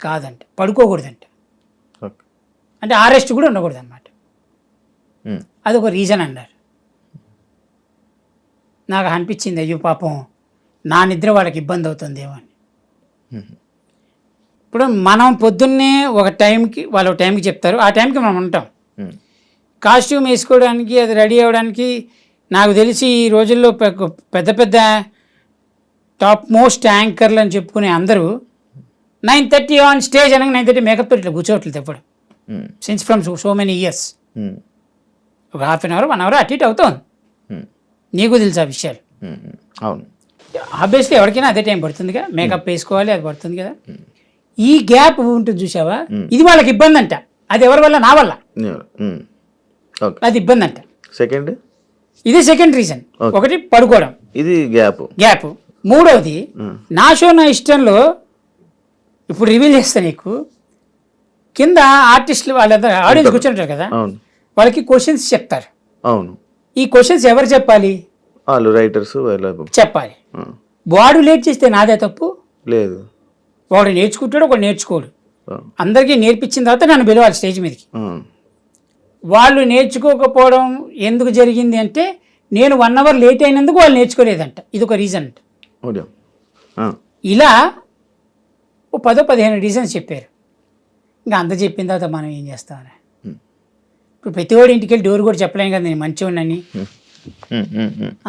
కాదంట పడుకోకూడదంట, అంటే ఆరెస్ట్ కూడా ఉండకూడదు అనమాట. అదొక రీజన్ అన్నారు. నాకు అనిపించింది అయ్యో పాపం నా నిద్ర వాళ్ళకి ఇబ్బంది అవుతుందేమో అని. ఇప్పుడు మనం పొద్దున్నే ఒక టైంకి వాళ్ళు ఒక టైంకి చెప్తారు, ఆ టైంకి మనం ఉంటాం. కాస్ట్యూమ్ వేసుకోవడానికి అది రెడీ అవ్వడానికి నాకు తెలిసి ఈ రోజుల్లో పెద్ద టాప్ మోస్ట్ యాంకర్లు అని చెప్పుకునే అందరూ 9:30 ఆన్ స్టేజ్ అనగా 9:30 మేకప్ ఇట్లా కూర్చోవట్లేదు చెప్పడం. Since from so many years ఒక 1/2 hour 1 hour అటు ఇటు అవుతుంది. నీకు తెలుసు ఆ విషయాలు. అవును, ఆబ్వియస్లీ ఎవరికైనా అదే టైం పడుతుందిగా, మేకప్ వేసుకోవాలి, అది పడుతుంది కదా. ఈ గ్యాప్ ఉంటుంది చూసావా, ఇది వాళ్ళకి ఇబ్బంది అంట. అది ఎవరి వల్ల, నా వల్ల. ఓకే. అది ఇబ్బంది అంట. సెకండ్ ఇది సెకండ్ రీజన్. ఒకటి పడుకోవడం, ఇది గ్యాప్. మూడవది నా షో నా ఇష్టంలో ఇప్పుడు రివీల్ చేస్తా నీకు. కింద ఆర్టిస్టులు వాళ్ళందరూ ఆడియన్స్ కూర్చుంటారు కదా, అవును వాళ్ళకి క్వశ్చన్స్ చెప్తారు. అవును. ఈ క్వశ్చన్స్ ఎవరు చెప్పాలి? వాళ్ళు రైటర్స్ చెప్పాలి. వాడు లేట్ చేస్తే నాదే తప్పు లేదు. వాడు నేర్చుకుంటాడు, ఒకడు నేర్చుకోడు. అందరికీ నేర్పించిన తర్వాత నన్ను పిలవాలి స్టేజ్ మీదకి. వాళ్ళు నేర్చుకోకపోవడం ఎందుకు జరిగింది అంటే నేను 1 hour లేట్ అయినందుకు వాళ్ళు నేర్చుకోలేదంట. ఇది ఒక రీజన్ అంట. ఇలా ఓ 10-15 రీజన్స్ చెప్పారు. ఇంకా అంత చెప్పిన తర్వాత మనం ఏం చేస్తామని, ఇప్పుడు ప్రతివాడి ఇంటికి వెళ్ళి డోర్ కూడా చెప్పలేను కదా నేను మంచివాడిని,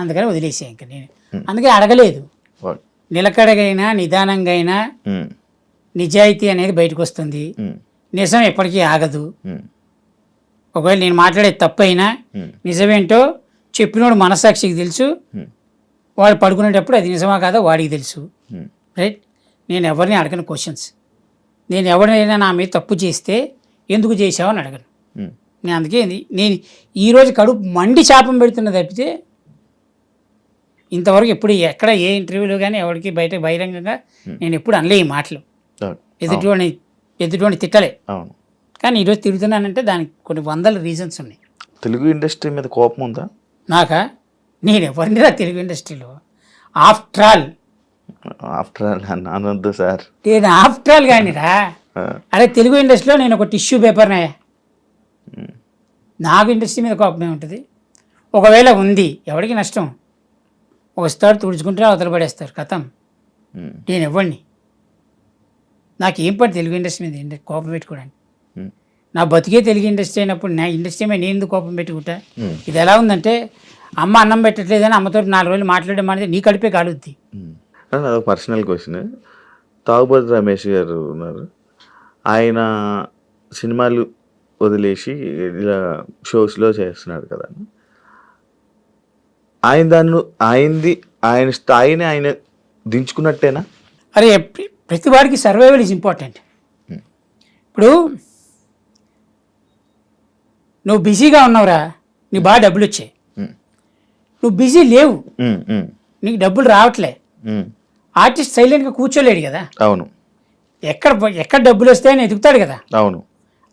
అందుకని వదిలేసాను. ఇంకా నేను అందుకే అడగలేదు. నిలకడగైనా నిదానంగా అయినా నిజాయితీ అనేది బయటకు వస్తుంది. నిజం ఎప్పటికీ ఆగదు. ఒకవేళ నేను మాట్లాడేది తప్పు అయినా నిజమేంటో చెప్పినోడు మనసాక్షికి తెలుసు. వాడు పడుకునేటప్పుడు అది నిజమా కాదా వాడికి తెలుసు. రైట్. నేను ఎవరిని అడగను క్వశ్చన్స్. నేను ఎవరినైనా నా మీద తప్పు చేస్తే ఎందుకు చేసావు అని అడగను. నేను అందుకే నేను ఈరోజు కడుపు మండి శాపం పెడుతున్న తప్పితే ఇంతవరకు ఎప్పుడు ఎక్కడ ఏ ఇంటర్వ్యూలో కానీ ఎవరికి బహిరంగంగా నేను ఎప్పుడు అనలే ఈ మాటలు. ఎదుటివాడిని తిట్టలే. కానీ ఈరోజు తిరుగుతున్నానంటే దానికి కొన్ని 100 రీజన్స్ ఉన్నాయి. తెలుగు ఇండస్ట్రీ మీద కోపం ఉందా నాకా? నేను ఎవరిని రా తెలుగు ఇండస్ట్రీలో. ఆఫ్టర్ ఆల్ అనొద్దు సార్. నేను ఆఫ్టర్ ఆల్ కానీ రా. అదే తెలుగు ఇండస్ట్రీలో నేను ఒక టిష్యూ పేపర్నాయా. నాకు ఇండస్ట్రీ మీద కోపమే ఉంటుంది. ఒకవేళ ఉంది ఎవరికి నష్టం, వస్తారు తుడుచుకుంటారు అవతల పడేస్తారు కథం. నేను ఎవరిని, నాకేం పని తెలుగు ఇండస్ట్రీ మీద కోపం పెట్టుకోవడానికి. నా బతికే తెలుగు ఇండస్ట్రీ అయినప్పుడు నా ఇండస్ట్రీ మీద నేను ఎందుకు కోపం పెట్టుకుంటా? ఇది ఎలా ఉందంటే అమ్మ అన్నం పెట్టట్లేదని అమ్మతో 4 రోజులు మాట్లాడడం నీ కడిపే కాలుద్ది. అదొక పర్సనల్ క్వశ్చన్. తాగుబోతు రమేష్ గారు ఉన్నారు, ఆయన సినిమాలు వదిలేసి ఇలా షోస్లో చేస్తున్నాడు కదా. ఆయన స్థాయిని ఆయన దించుకున్నట్టేనా? అరే ప్రతి వాడికి సర్వైవల్ ఈజ్ ఇంపార్టెంట్. ఇప్పుడు నువ్వు బిజీగా ఉన్నావురా, నీకు బాగా డబ్బులు వచ్చాయి. నువ్వు బిజీ లేవు, నీకు డబ్బులు రావట్లే. ఆర్టిస్ట్ సైలెంట్గా కూర్చోలేడు కదా. అవును. ఎక్కడ డబ్బులు వస్తాయని ఎదుగుతాడు కదా. అవును.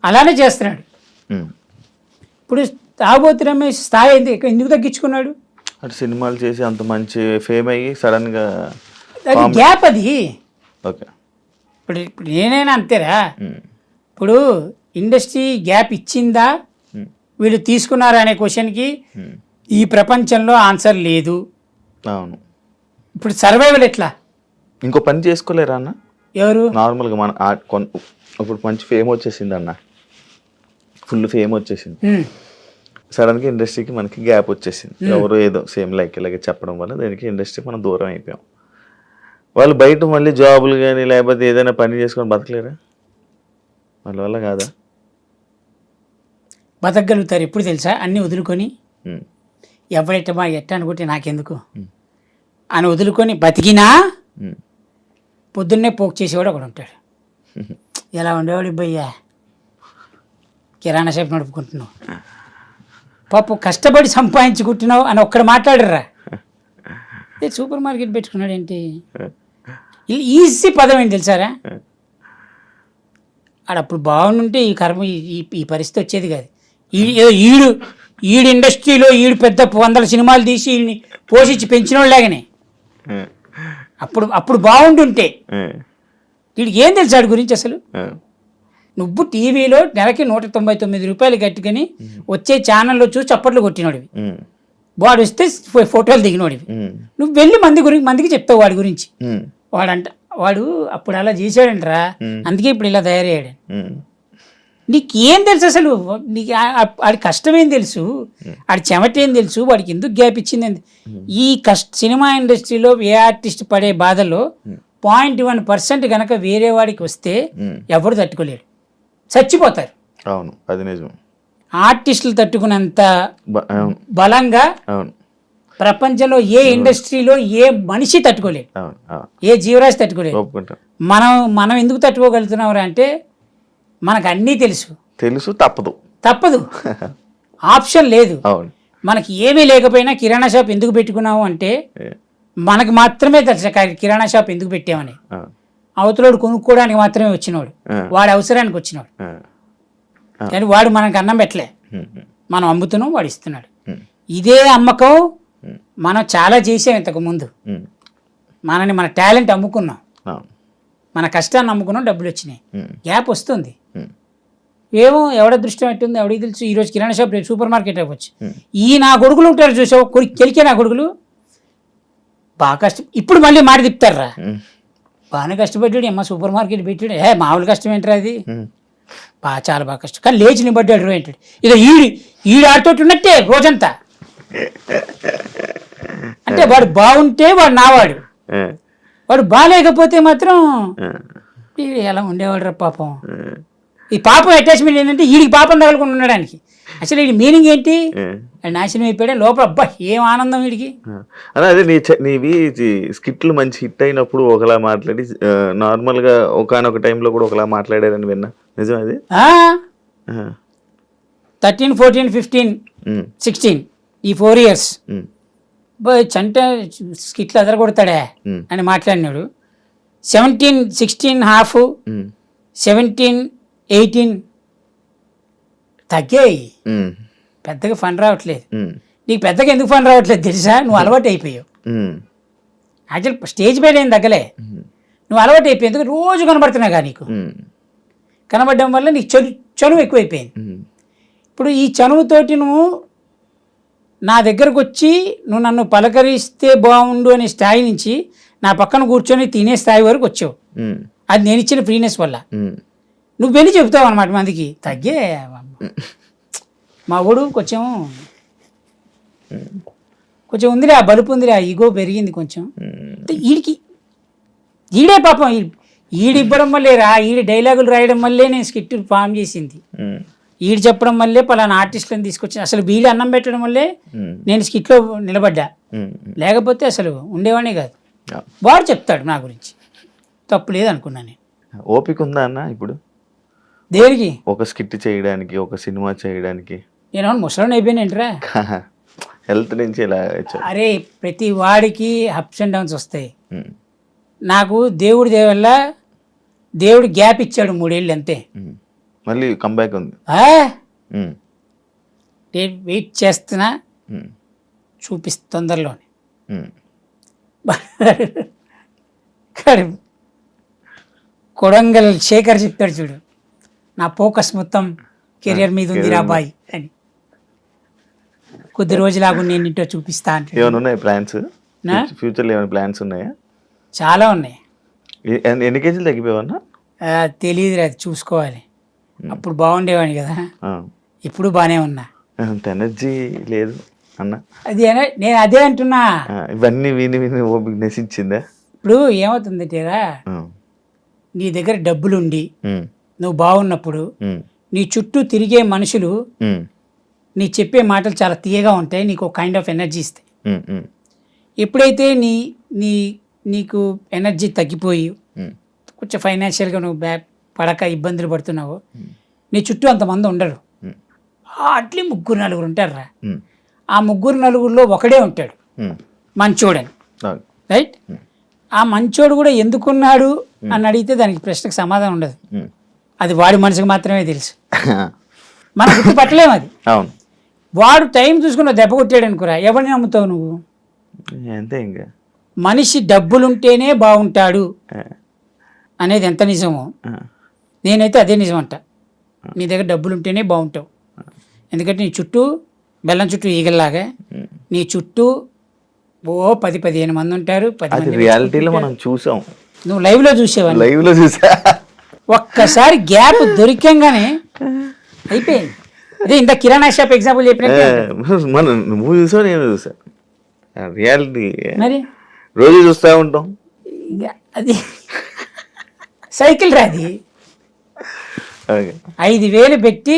అలానే చేస్తున్నాడు. ఇప్పుడు తాగుబోతు రమేష్ స్థాయి ఎందుకు తగ్గించుకున్నాడు? అటు సినిమాలు చేసి అంత మంచి ఫేమ్ అయ్యి సడన్గా అది గ్యాప్. అది ఓకే. ఇప్పుడు నేనైనా అంతేరా. ఇప్పుడు ఇండస్ట్రీ గ్యాప్ ఇచ్చిందా వీళ్ళు తీసుకున్నారా అనే క్వశ్చన్కి ఈ ప్రపంచంలో ఆన్సర్ లేదు. అవును. ఇప్పుడు సర్వైవల్ ఎట్లా? ఇంకో పని చేసుకోలేరా అన్న? ఎవరు? నార్మల్గా మన ఇప్పుడు మంచి ఫేమ్ వచ్చేసింది అన్న, ఫుల్ ఫేమ్ వచ్చేసింది. సడన్గా ఇండస్ట్రీకి మనకి గ్యాప్ వచ్చేసింది. ఎవరు ఏదో సేమ్ ఇలాగే చెప్పడం వల్ల దానికి ఇండస్ట్రీ మనం దూరం అయిపోయాం. వాళ్ళు బయట మళ్ళీ జాబులు కానీ లేకపోతే ఏదైనా పని చేసుకొని బతకలేరా? వాళ్ళ వల్ల కాదా? బతకగలుగుతారు ఎప్పుడు తెలుసా? అన్నీ వదులుకొని ఎవరెట్ట ఎట్ట అనుకుంటే నాకెందుకు అని వదులుకొని బతికినా పొద్దున్నే పోక్ చేసేవాడు ఒకడు ఉంటాడు. ఎలా ఉండేవాడు భయ్యా, కిరాణా షాప్ నడుపుకుంటున్నావు, పాప కష్టపడి సంపాదించుకుంటున్నావు అని ఒక్కడు మాట్లాడరా. సూపర్ మార్కెట్ పెట్టుకున్నాడు ఏంటి? ఈజీ పదం ఏంటి తెలుసారా? ఆడప్పుడు బాగుంటే ఈ కర్మ ఈ పరిస్థితి వచ్చేది కాదు. ఈడు ఇండస్ట్రీలో పెద్ద 100 సినిమాలు తీసి ఈయన్ని పోషించి పెంచిన వాళ్ళలాగానే అప్పుడు బాగుంటుంటే వీడికి ఏం తెలుసు వాడి గురించి అసలు? నువ్వు టీవీలో నెలకి 199 రూపాయలు కట్టుకుని వచ్చే ఛానల్లో చూసి చప్పట్లు కొట్టినోడివి, వాడు వస్తే ఫోటోలు దిగినోడివి. నువ్వు వెళ్ళి మందికి చెప్తావు వాడి గురించి. వాడు అప్పుడు అలా చేశాడంటరా, అందుకే ఇప్పుడు ఇలా తయారయ్యాడు. నీకేం తెలుసు అసలు? నీకు ఆడి కష్టం ఏం తెలుసు? ఆడి చెమట ఏం తెలుసు? వాడికి ఎందుకు గ్యాప్ ఇచ్చింది? ఈ సినిమా ఇండస్ట్రీలో ఏ ఆర్టిస్ట్ పడే బాధలో 0.1% కనుక వేరే వాడికి వస్తే ఎవరు తట్టుకోలేరు, చచ్చిపోతారు. అవును, అది నిజం. ఆర్టిస్టులు తట్టుకున్నంత బలంగా ప్రపంచంలో ఏ ఇండస్ట్రీలో ఏ మనిషి తట్టుకోలేడు, ఏ జీవరాశి తట్టుకోలేదు. మనం ఎందుకు తట్టుకోగలుగుతున్నాం అంటే మనకు అన్నీ తెలుసు. తప్పదు. ఆప్షన్ లేదు. అవును. మనకి ఏమీ లేకపోయినా కిరాణా షాప్ ఎందుకు పెట్టుకున్నాము అంటే మనకు మాత్రమే తెలుసు కిరాణా షాప్ ఎందుకు పెట్టామని. అవతలోడు కొనుక్కోవడానికి మాత్రమే వచ్చినవాడు, వాడి అవసరానికి వచ్చినవాడు. కానీ వాడు మనకు అన్నం పెట్టలే, మనం అమ్ముతున్నాం, వాడు ఇస్తున్నాడు. ఇదే అమ్మకం మనం చాలా చేసాం ఇంతకు ముందు. మన టాలెంట్ అమ్ముకున్నాం, మన కష్టాన్ని అమ్ముకున్నాం, డబ్బులు వచ్చినాయి. గ్యాప్ వస్తుంది. ఏమో ఎవడ దృష్టం ఎట్టుంది ఎవడికి తెలుసు. ఈరోజు కిరాణా షాప్ రేపు సూపర్ మార్కెట్ అవ్వచ్చు. ఈ నా కొడుకులు ఉంటారు చూసావు, కెలికే నా కొడుకులు బాగా కష్టం. ఇప్పుడు మళ్ళీ మాట తిప్పుతారా, బాగానే కష్టపడ్డాడు అమ్మ, సూపర్ మార్కెట్ పెట్టాడు. మామూలు కష్టం ఏంటారు అది, చాలా బాగా కష్టం. కానీ లేచి నిలబడ్డాడు ఏంటాడు. ఇదో ఈడు ఆడుతోటి ఉన్నట్టే రోజంతా. అంటే వాడు బాగుంటే వాడు నావాడు, వాడు బాగాలేకపోతే మాత్రం ఎలా ఉండేవాడు రా పాపం. ఈ పాపం అటాచ్మెంట్ ఏంటంటే వీడికి పాపం తగలకుండా ఉండడానికి. అసలు వీడి మీనింగ్ ఏంటి, నాశనం అయిపోయాడే లోపల. అబ్బా ఏం ఆనందం వీడికి. అదే నీవి స్కిట్లు మంచి హిట్ అయినప్పుడు ఒకలా మాట్లాడి నార్మల్గా ఒకనొక టైంలో కూడా ఒకలా మాట్లాడారని విన్నా, నిజం అది? 13, 14, 15, 16 ఈ 4 years చంట స్కిట్లు అదరగొడతాడే అని మాట్లాడినాడు. 17, 16 హాఫ్, 17, 18 తగ్గాయి. పెద్దగా ఫన్ రావట్లేదు. నీకు పెద్దగా ఎందుకు ఫన్ రావట్లేదు తెలుసా? నువ్వు అలవాటు అయిపోయావు. యాక్చువల్ స్టేజ్ పైన ఏం తగ్గలే, నువ్వు అలవాటు అయిపోయి. ఎందుకు రోజు కనబడుతున్నాగా నీకు, కనబడడం వల్ల నీకు చనువు ఎక్కువైపోయింది. ఇప్పుడు ఈ చనువుతోటి నువ్వు నా దగ్గరకు వచ్చి నువ్వు నన్ను పలకరిస్తే బాగుండు అనే స్థాయి నుంచి నా పక్కన కూర్చొని తినే స్థాయి వరకు వచ్చావు. అది నేను ఇచ్చిన ఫ్రీనెస్ వల్ల. నువ్వు వెళ్ళి చెప్తావు అనమాట మందికి, తగ్గే మా ఊడు కొంచెం ఉందిలే, ఆ బలుపు ఉందిలే, ఆ ఈగో పెరిగింది కొంచెం. ఈడే పాపం ఈడు ఇవ్వడం వల్లే ఈడి డైలాగులు రాయడం వల్లే నేను స్కిట్ ఫామ్ చేసింది. ఈడు చెప్పడం వల్లే పలానా ఆర్టిస్టులను తీసుకొచ్చి, అసలు వీళ్ళు అన్నం పెట్టడం వల్లే నేను స్కిట్లో నిలబడ్డా. లేకపోతే అసలు ఉండేవాడిని కాదు. వాడు చెప్తాడు నా గురించి, తప్పు లేదు అనుకున్నా నేను. ఓపిక ఉందా అన్న ఇప్పుడు దేనికి? ఒక స్కిట్ చేయడానికి, ఒక సినిమా చేయడానికి? నేను ముసలం అయిపోయినంటరా, హెల్త్ నుంచి ఇలా. అరే ప్రతి వాడికి అప్స్ అండ్ డౌన్స్ వస్తాయి. నాకు దేవుడి దేవల్ల దేవుడు గ్యాప్ ఇచ్చాడు 3 ఏళ్ళు అంతే. మళ్ళీ కంబ్యాక్ ఉంది. నేను వెయిట్ చేస్తున్నా, చూపిస్తా తొందరలోనే. కొడంగల్ శేఖర్ చెప్తాడు చూడు, నా ఫోకస్ మొత్తం కెరియర్ మీద ఉంది రా బాయ్ అని. కొద్ది రోజులాగా నేను ఇంటో చూపిస్తా అంటే. ఏమైనా ఉన్నాయి ప్లాన్స్ ఫ్యూచర్లో? ఏమైనా ప్లాన్స్ ఉన్నాయా? చాలా ఉన్నాయి. ఎన్ని కేజీలు తగ్గిపోయావన్నా? తెలియదు, అది చూసుకోవాలి. అప్పుడు బాగుండేవాడిని కదా, ఇప్పుడు బాగానే ఉన్నా. అంత ఎనర్జీ లేదు అన్న. అది నేను అదే అంటున్నా. ఇవన్నీ విని ఓపిక నశించిందా? ఇప్పుడు ఏమవుతుంది తేరా, నీ దగ్గర డబ్బులుండి నువ్వు బాగున్నప్పుడు నీ చుట్టూ తిరిగే మనుషులు నీ చెప్పే మాటలు చాలా తీయగా ఉంటాయి, నీకు ఒక కైండ్ ఆఫ్ ఎనర్జీ ఇస్తాయి. ఎప్పుడైతే నీకు ఎనర్జీ తగ్గిపోయి కొంచెం ఫైనాన్షియల్గా నువ్వు పడక ఇబ్బందులు పడుతున్నావు, నీ చుట్టూ అంతమంది ఉండరు. అట్లీ 3-4 ఉంటారా. ఆ 3-4లో ఒకడే ఉంటాడు మంచోడని, రైట్? ఆ మంచోడు కూడా ఎందుకున్నాడు అని అడిగితే దానికి ప్రశ్నకు సమాధానం ఉండదు. అది వాడి మనసుకు మాత్రమే తెలుసు, మనం గుర్తుపట్టలేము అది. వాడు టైం చూసుకున్న దెబ్బ కొట్టాడు అనుకురా, ఎవరిని నమ్ముతావు నువ్వు? అంతే. ఇంకా మనిషి డబ్బులుంటేనే బాగుంటాడు అనేది ఎంత నిజమో నేనైతే అదే నిజం అంట. నీ దగ్గర డబ్బులుంటేనే బాగుంటావు, ఎందుకంటే నీ చుట్టూ బెల్లం చుట్టూ ఈగల్లాగా నీ చుట్టూ 10-15 మంది ఉంటారు. 10 మంది రియాలిటీలో మనం చూసాం, నువ్వు లైవ్లో చూసావా? లైవ్లో చూసా. ఒక్కసారి గ్యాప్ దొరికంగానే అయిపోయింది. అదే ఇంత కిరాణా షాప్ ఎగ్జాంపుల్ చెప్పినట్టు మనం నువ్వు చూసావు, నేను చూసా. రియాలిటీ మరి రోజు చూస్తూ ఉంటాం. అది సైకిల్ రాది. 5,000 పెట్టి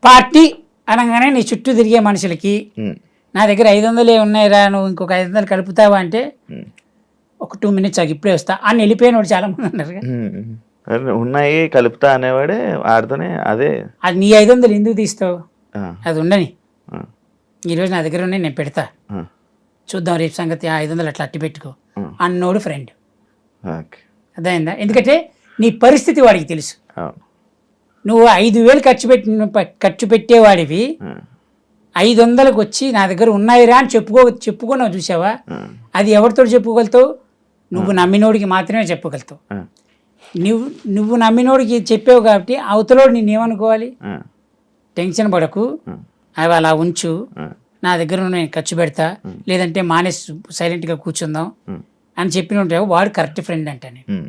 పార్టీ అనగానే నీ చుట్టూ తిరిగే మనుషులకి నా దగ్గర 500 ఉన్నాయిరా, నువ్వు ఇంకొక 500 కలుపుతావా అంటే ఒక 2 minutes ఆగి ఇప్పుడే వస్తా అని వెళ్ళిపోయిన వాడు చాలా మంది ఉన్నారు. ఉన్నాయి కలుపుతా అనేవాడే ఆడుతూనే. అదే అది నీ 500 ఎందుకు తీస్తావు? ఆ, అది ఉండని, ఆ, ఈరోజు నా దగ్గర ఉన్నాయి, నేను పెడతా, ఆ, చూద్దాం రేపు సంగతి, 500 అట్లా అట్టి పెట్టుకో ఆ. అన్నోడు ఫ్రెండ్. ఓకే. అర్థమైందా? ఎందుకంటే నీ పరిస్థితి వాడికి తెలుసు. అవును. నువ్వు 5,000 ఖర్చు పెట్టేవాడివి ఆ, 500కి వచ్చి నా దగ్గర ఉన్నాయిరా అని చెప్పుకున్నావు చూసావా? ఆ, అది ఎవరితో చెప్పుకోగలుగుతావు? నువ్వు నమ్మినోడికి మాత్రమే చెప్పగలుగుతావు. ఆ, నువ్వు నమ్మినోడికి చెప్పావు కాబట్టి అవతలోడు నేనేమనుకోవాలి? ఆ, టెన్షన్ పడకు, ఆ, అవి అలా ఉంచు, ఆ, నా దగ్గర నేను ఖర్చు పెడతా, లేదంటే మానేసి సైలెంట్గా కూర్చుందాం ఉమ్, అని చెప్పిన ఉంటావు. వాడు కరెక్ట్ ఫ్రెండ్ అంటాను. ఉమ్,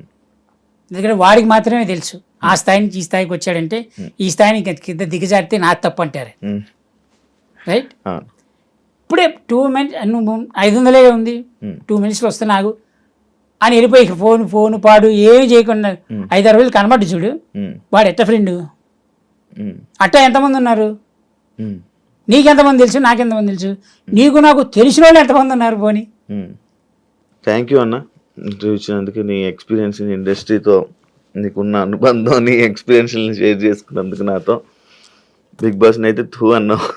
ఎందుకంటే వాడికి మాత్రమే తెలుసు ఆ స్థాయి నుంచి ఈ స్థాయికి వచ్చాడంటే, ఈ స్థాయిని కింద దిగజారితే నా తప్పు అంటారు. ఉమ్, రైట్? అవును. ఇప్పుడే 2 మినిట్స్, నువ్వు 500 ఉంది, 2 మినిట్స్లో వస్తున్నాగు అని వెళ్ళిపోయి ఫోన్ పాడు ఏమి చేయకుండా 5-6 వేలు కనబడి చూడు, ఉమ్, వాడు ఎట్ట ఫ్రెండ్? ఉమ్, అట్టా ఎంతమంది ఉన్నారు? ఉమ్, నీకెంతమంది తెలుసు, నాకెంతమంది తెలుసు? నీకు నాకు తెలిసిన వాళ్ళు ఎంతమంది ఉన్నారు? పోనీ. థ్యాంక్ యూ అన్న, ఇంటర్వ్యూ ఇచ్చినందుకు. నీ ఎక్స్పీరియన్స్, నీ ఇండస్ట్రీతో నీకున్న అనుబంధం, నీ ఎక్స్పీరియన్స్ని షేర్ చేసుకున్నందుకు నాతో. బిగ్ బాస్ని అయితే తూ అన్నావు.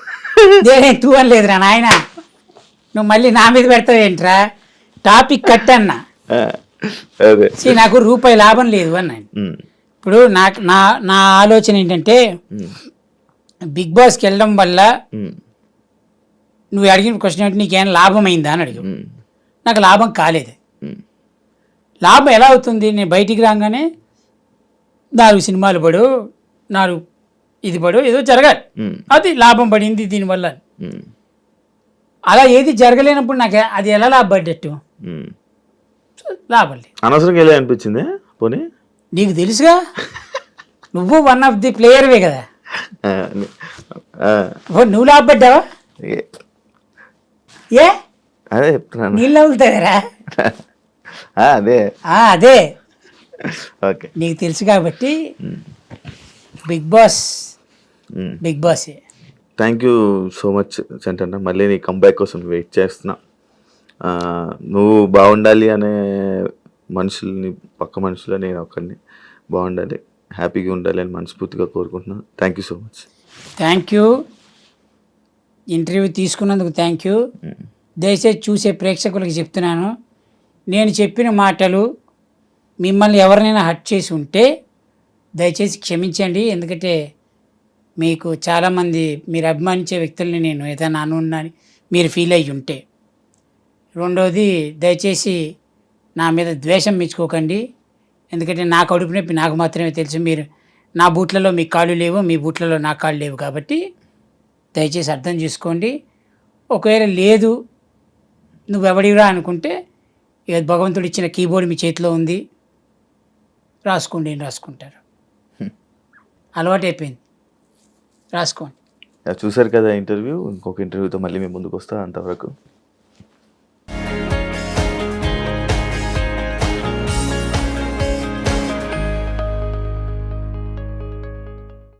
నేను తూ అని లేదురా నాయన, నువ్వు మళ్ళీ నా మీద పెడతావు ఏంట్రా? టాపిక్ కట్ అన్నా. ఆ, అదే. నాకు రూపాయి లాభం లేదు అన్నాను. ఉమ్, ఇప్పుడు నాకు నా ఆలోచన ఏంటంటే, ఉమ్, బిగ్ బాస్కి వెళ్ళడం వల్ల ఉమ్, నువ్వు అడిగిన క్వశ్చన్ ఏంటి, నీకేమైనా లాభం అయిందా అని అడిగావు. ఉమ్, నాకు లాభం కాలేదు. ఉమ్, లాభం ఎలా అవుతుంది? నేను బయటికి రాగానే 4 సినిమాలు పడు, 4 ఇది పడు, ఏదో జరగాలి, ఉమ్, అది లాభం పడింది దీనివల్ల. ఉమ్, అలా ఏది జరగలేనప్పుడు నాకు అది ఎలా లాభపడ్డట్టు? ఉమ్. లాభం లేదు. అనవసరంగా వెళ్ళే అనిపించింది పోనీ. నీకు తెలుసుగా, నువ్వు వన్ ఆఫ్ ది ప్లేయర్వే కదా. ఆ, ఆ, నువ్వు లాభపడ్డావా? ఏ- ఏ అదే చెప్తున్నాను. నీళ్ళు అవుతారా? అదే. అదే ఓకే. నీకు తెలుసు కాబట్టి బిగ్ బాస్ బిగ్ బాసే. థ్యాంక్ యూ సో మచ్ చంటన్న. మళ్ళీ నీ కంబ్యాక్ కోసం వెయిట్ చేస్తున్నా. నువ్వు బాగుండాలి అనే మనుషుల్ని, పక్క మనుషులు నేను ఒకరిని, బాగుండాలి, హ్యాపీగా ఉండాలి అని మనస్ఫూర్తిగా కోరుకుంటున్నాను. Thank you so much. Thank you. Interview తీసుకున్నందుకు థ్యాంక్ యూ. దయచేసి చూసే ప్రేక్షకులకు చెప్తున్నాను, నేను చెప్పిన మాటలు మిమ్మల్ని ఎవరినైనా హర్ట్ చేసి ఉంటే దయచేసి క్షమించండి. ఎందుకంటే మీకు చాలామంది మీరు అభిమానించే వ్యక్తుల్ని నేను ఏదైనా అనున్నాను మీరు ఫీల్ అయ్యి ఉంటే. రెండోది, దయచేసి నా మీద ద్వేషం మెచ్చుకోకండి. ఎందుకంటే నా కడుపు నొప్పి నాకు మాత్రమే తెలుసు. మీరు నా బూట్లలో మీ కాళ్ళు లేవు, మీ బూట్లలో నా కాళ్ళు లేవు. కాబట్టి దయచేసి అర్థం చేసుకోండి. ఒకవేళ లేదు నువ్వెవడిరా అనుకుంటే, ఇక భగవంతుడు ఇచ్చిన కీబోర్డ్ మీ చేతిలో ఉంది, రాసుకోండి అని రాసుకుంటారు. అలవాటు అయిపోయింది, రాసుకోండి. చూసారు కదా ఇంటర్వ్యూ. ఇంకొక ఇంటర్వ్యూతో మళ్ళీ మేము ముందుకు వస్తా. అంతవరకు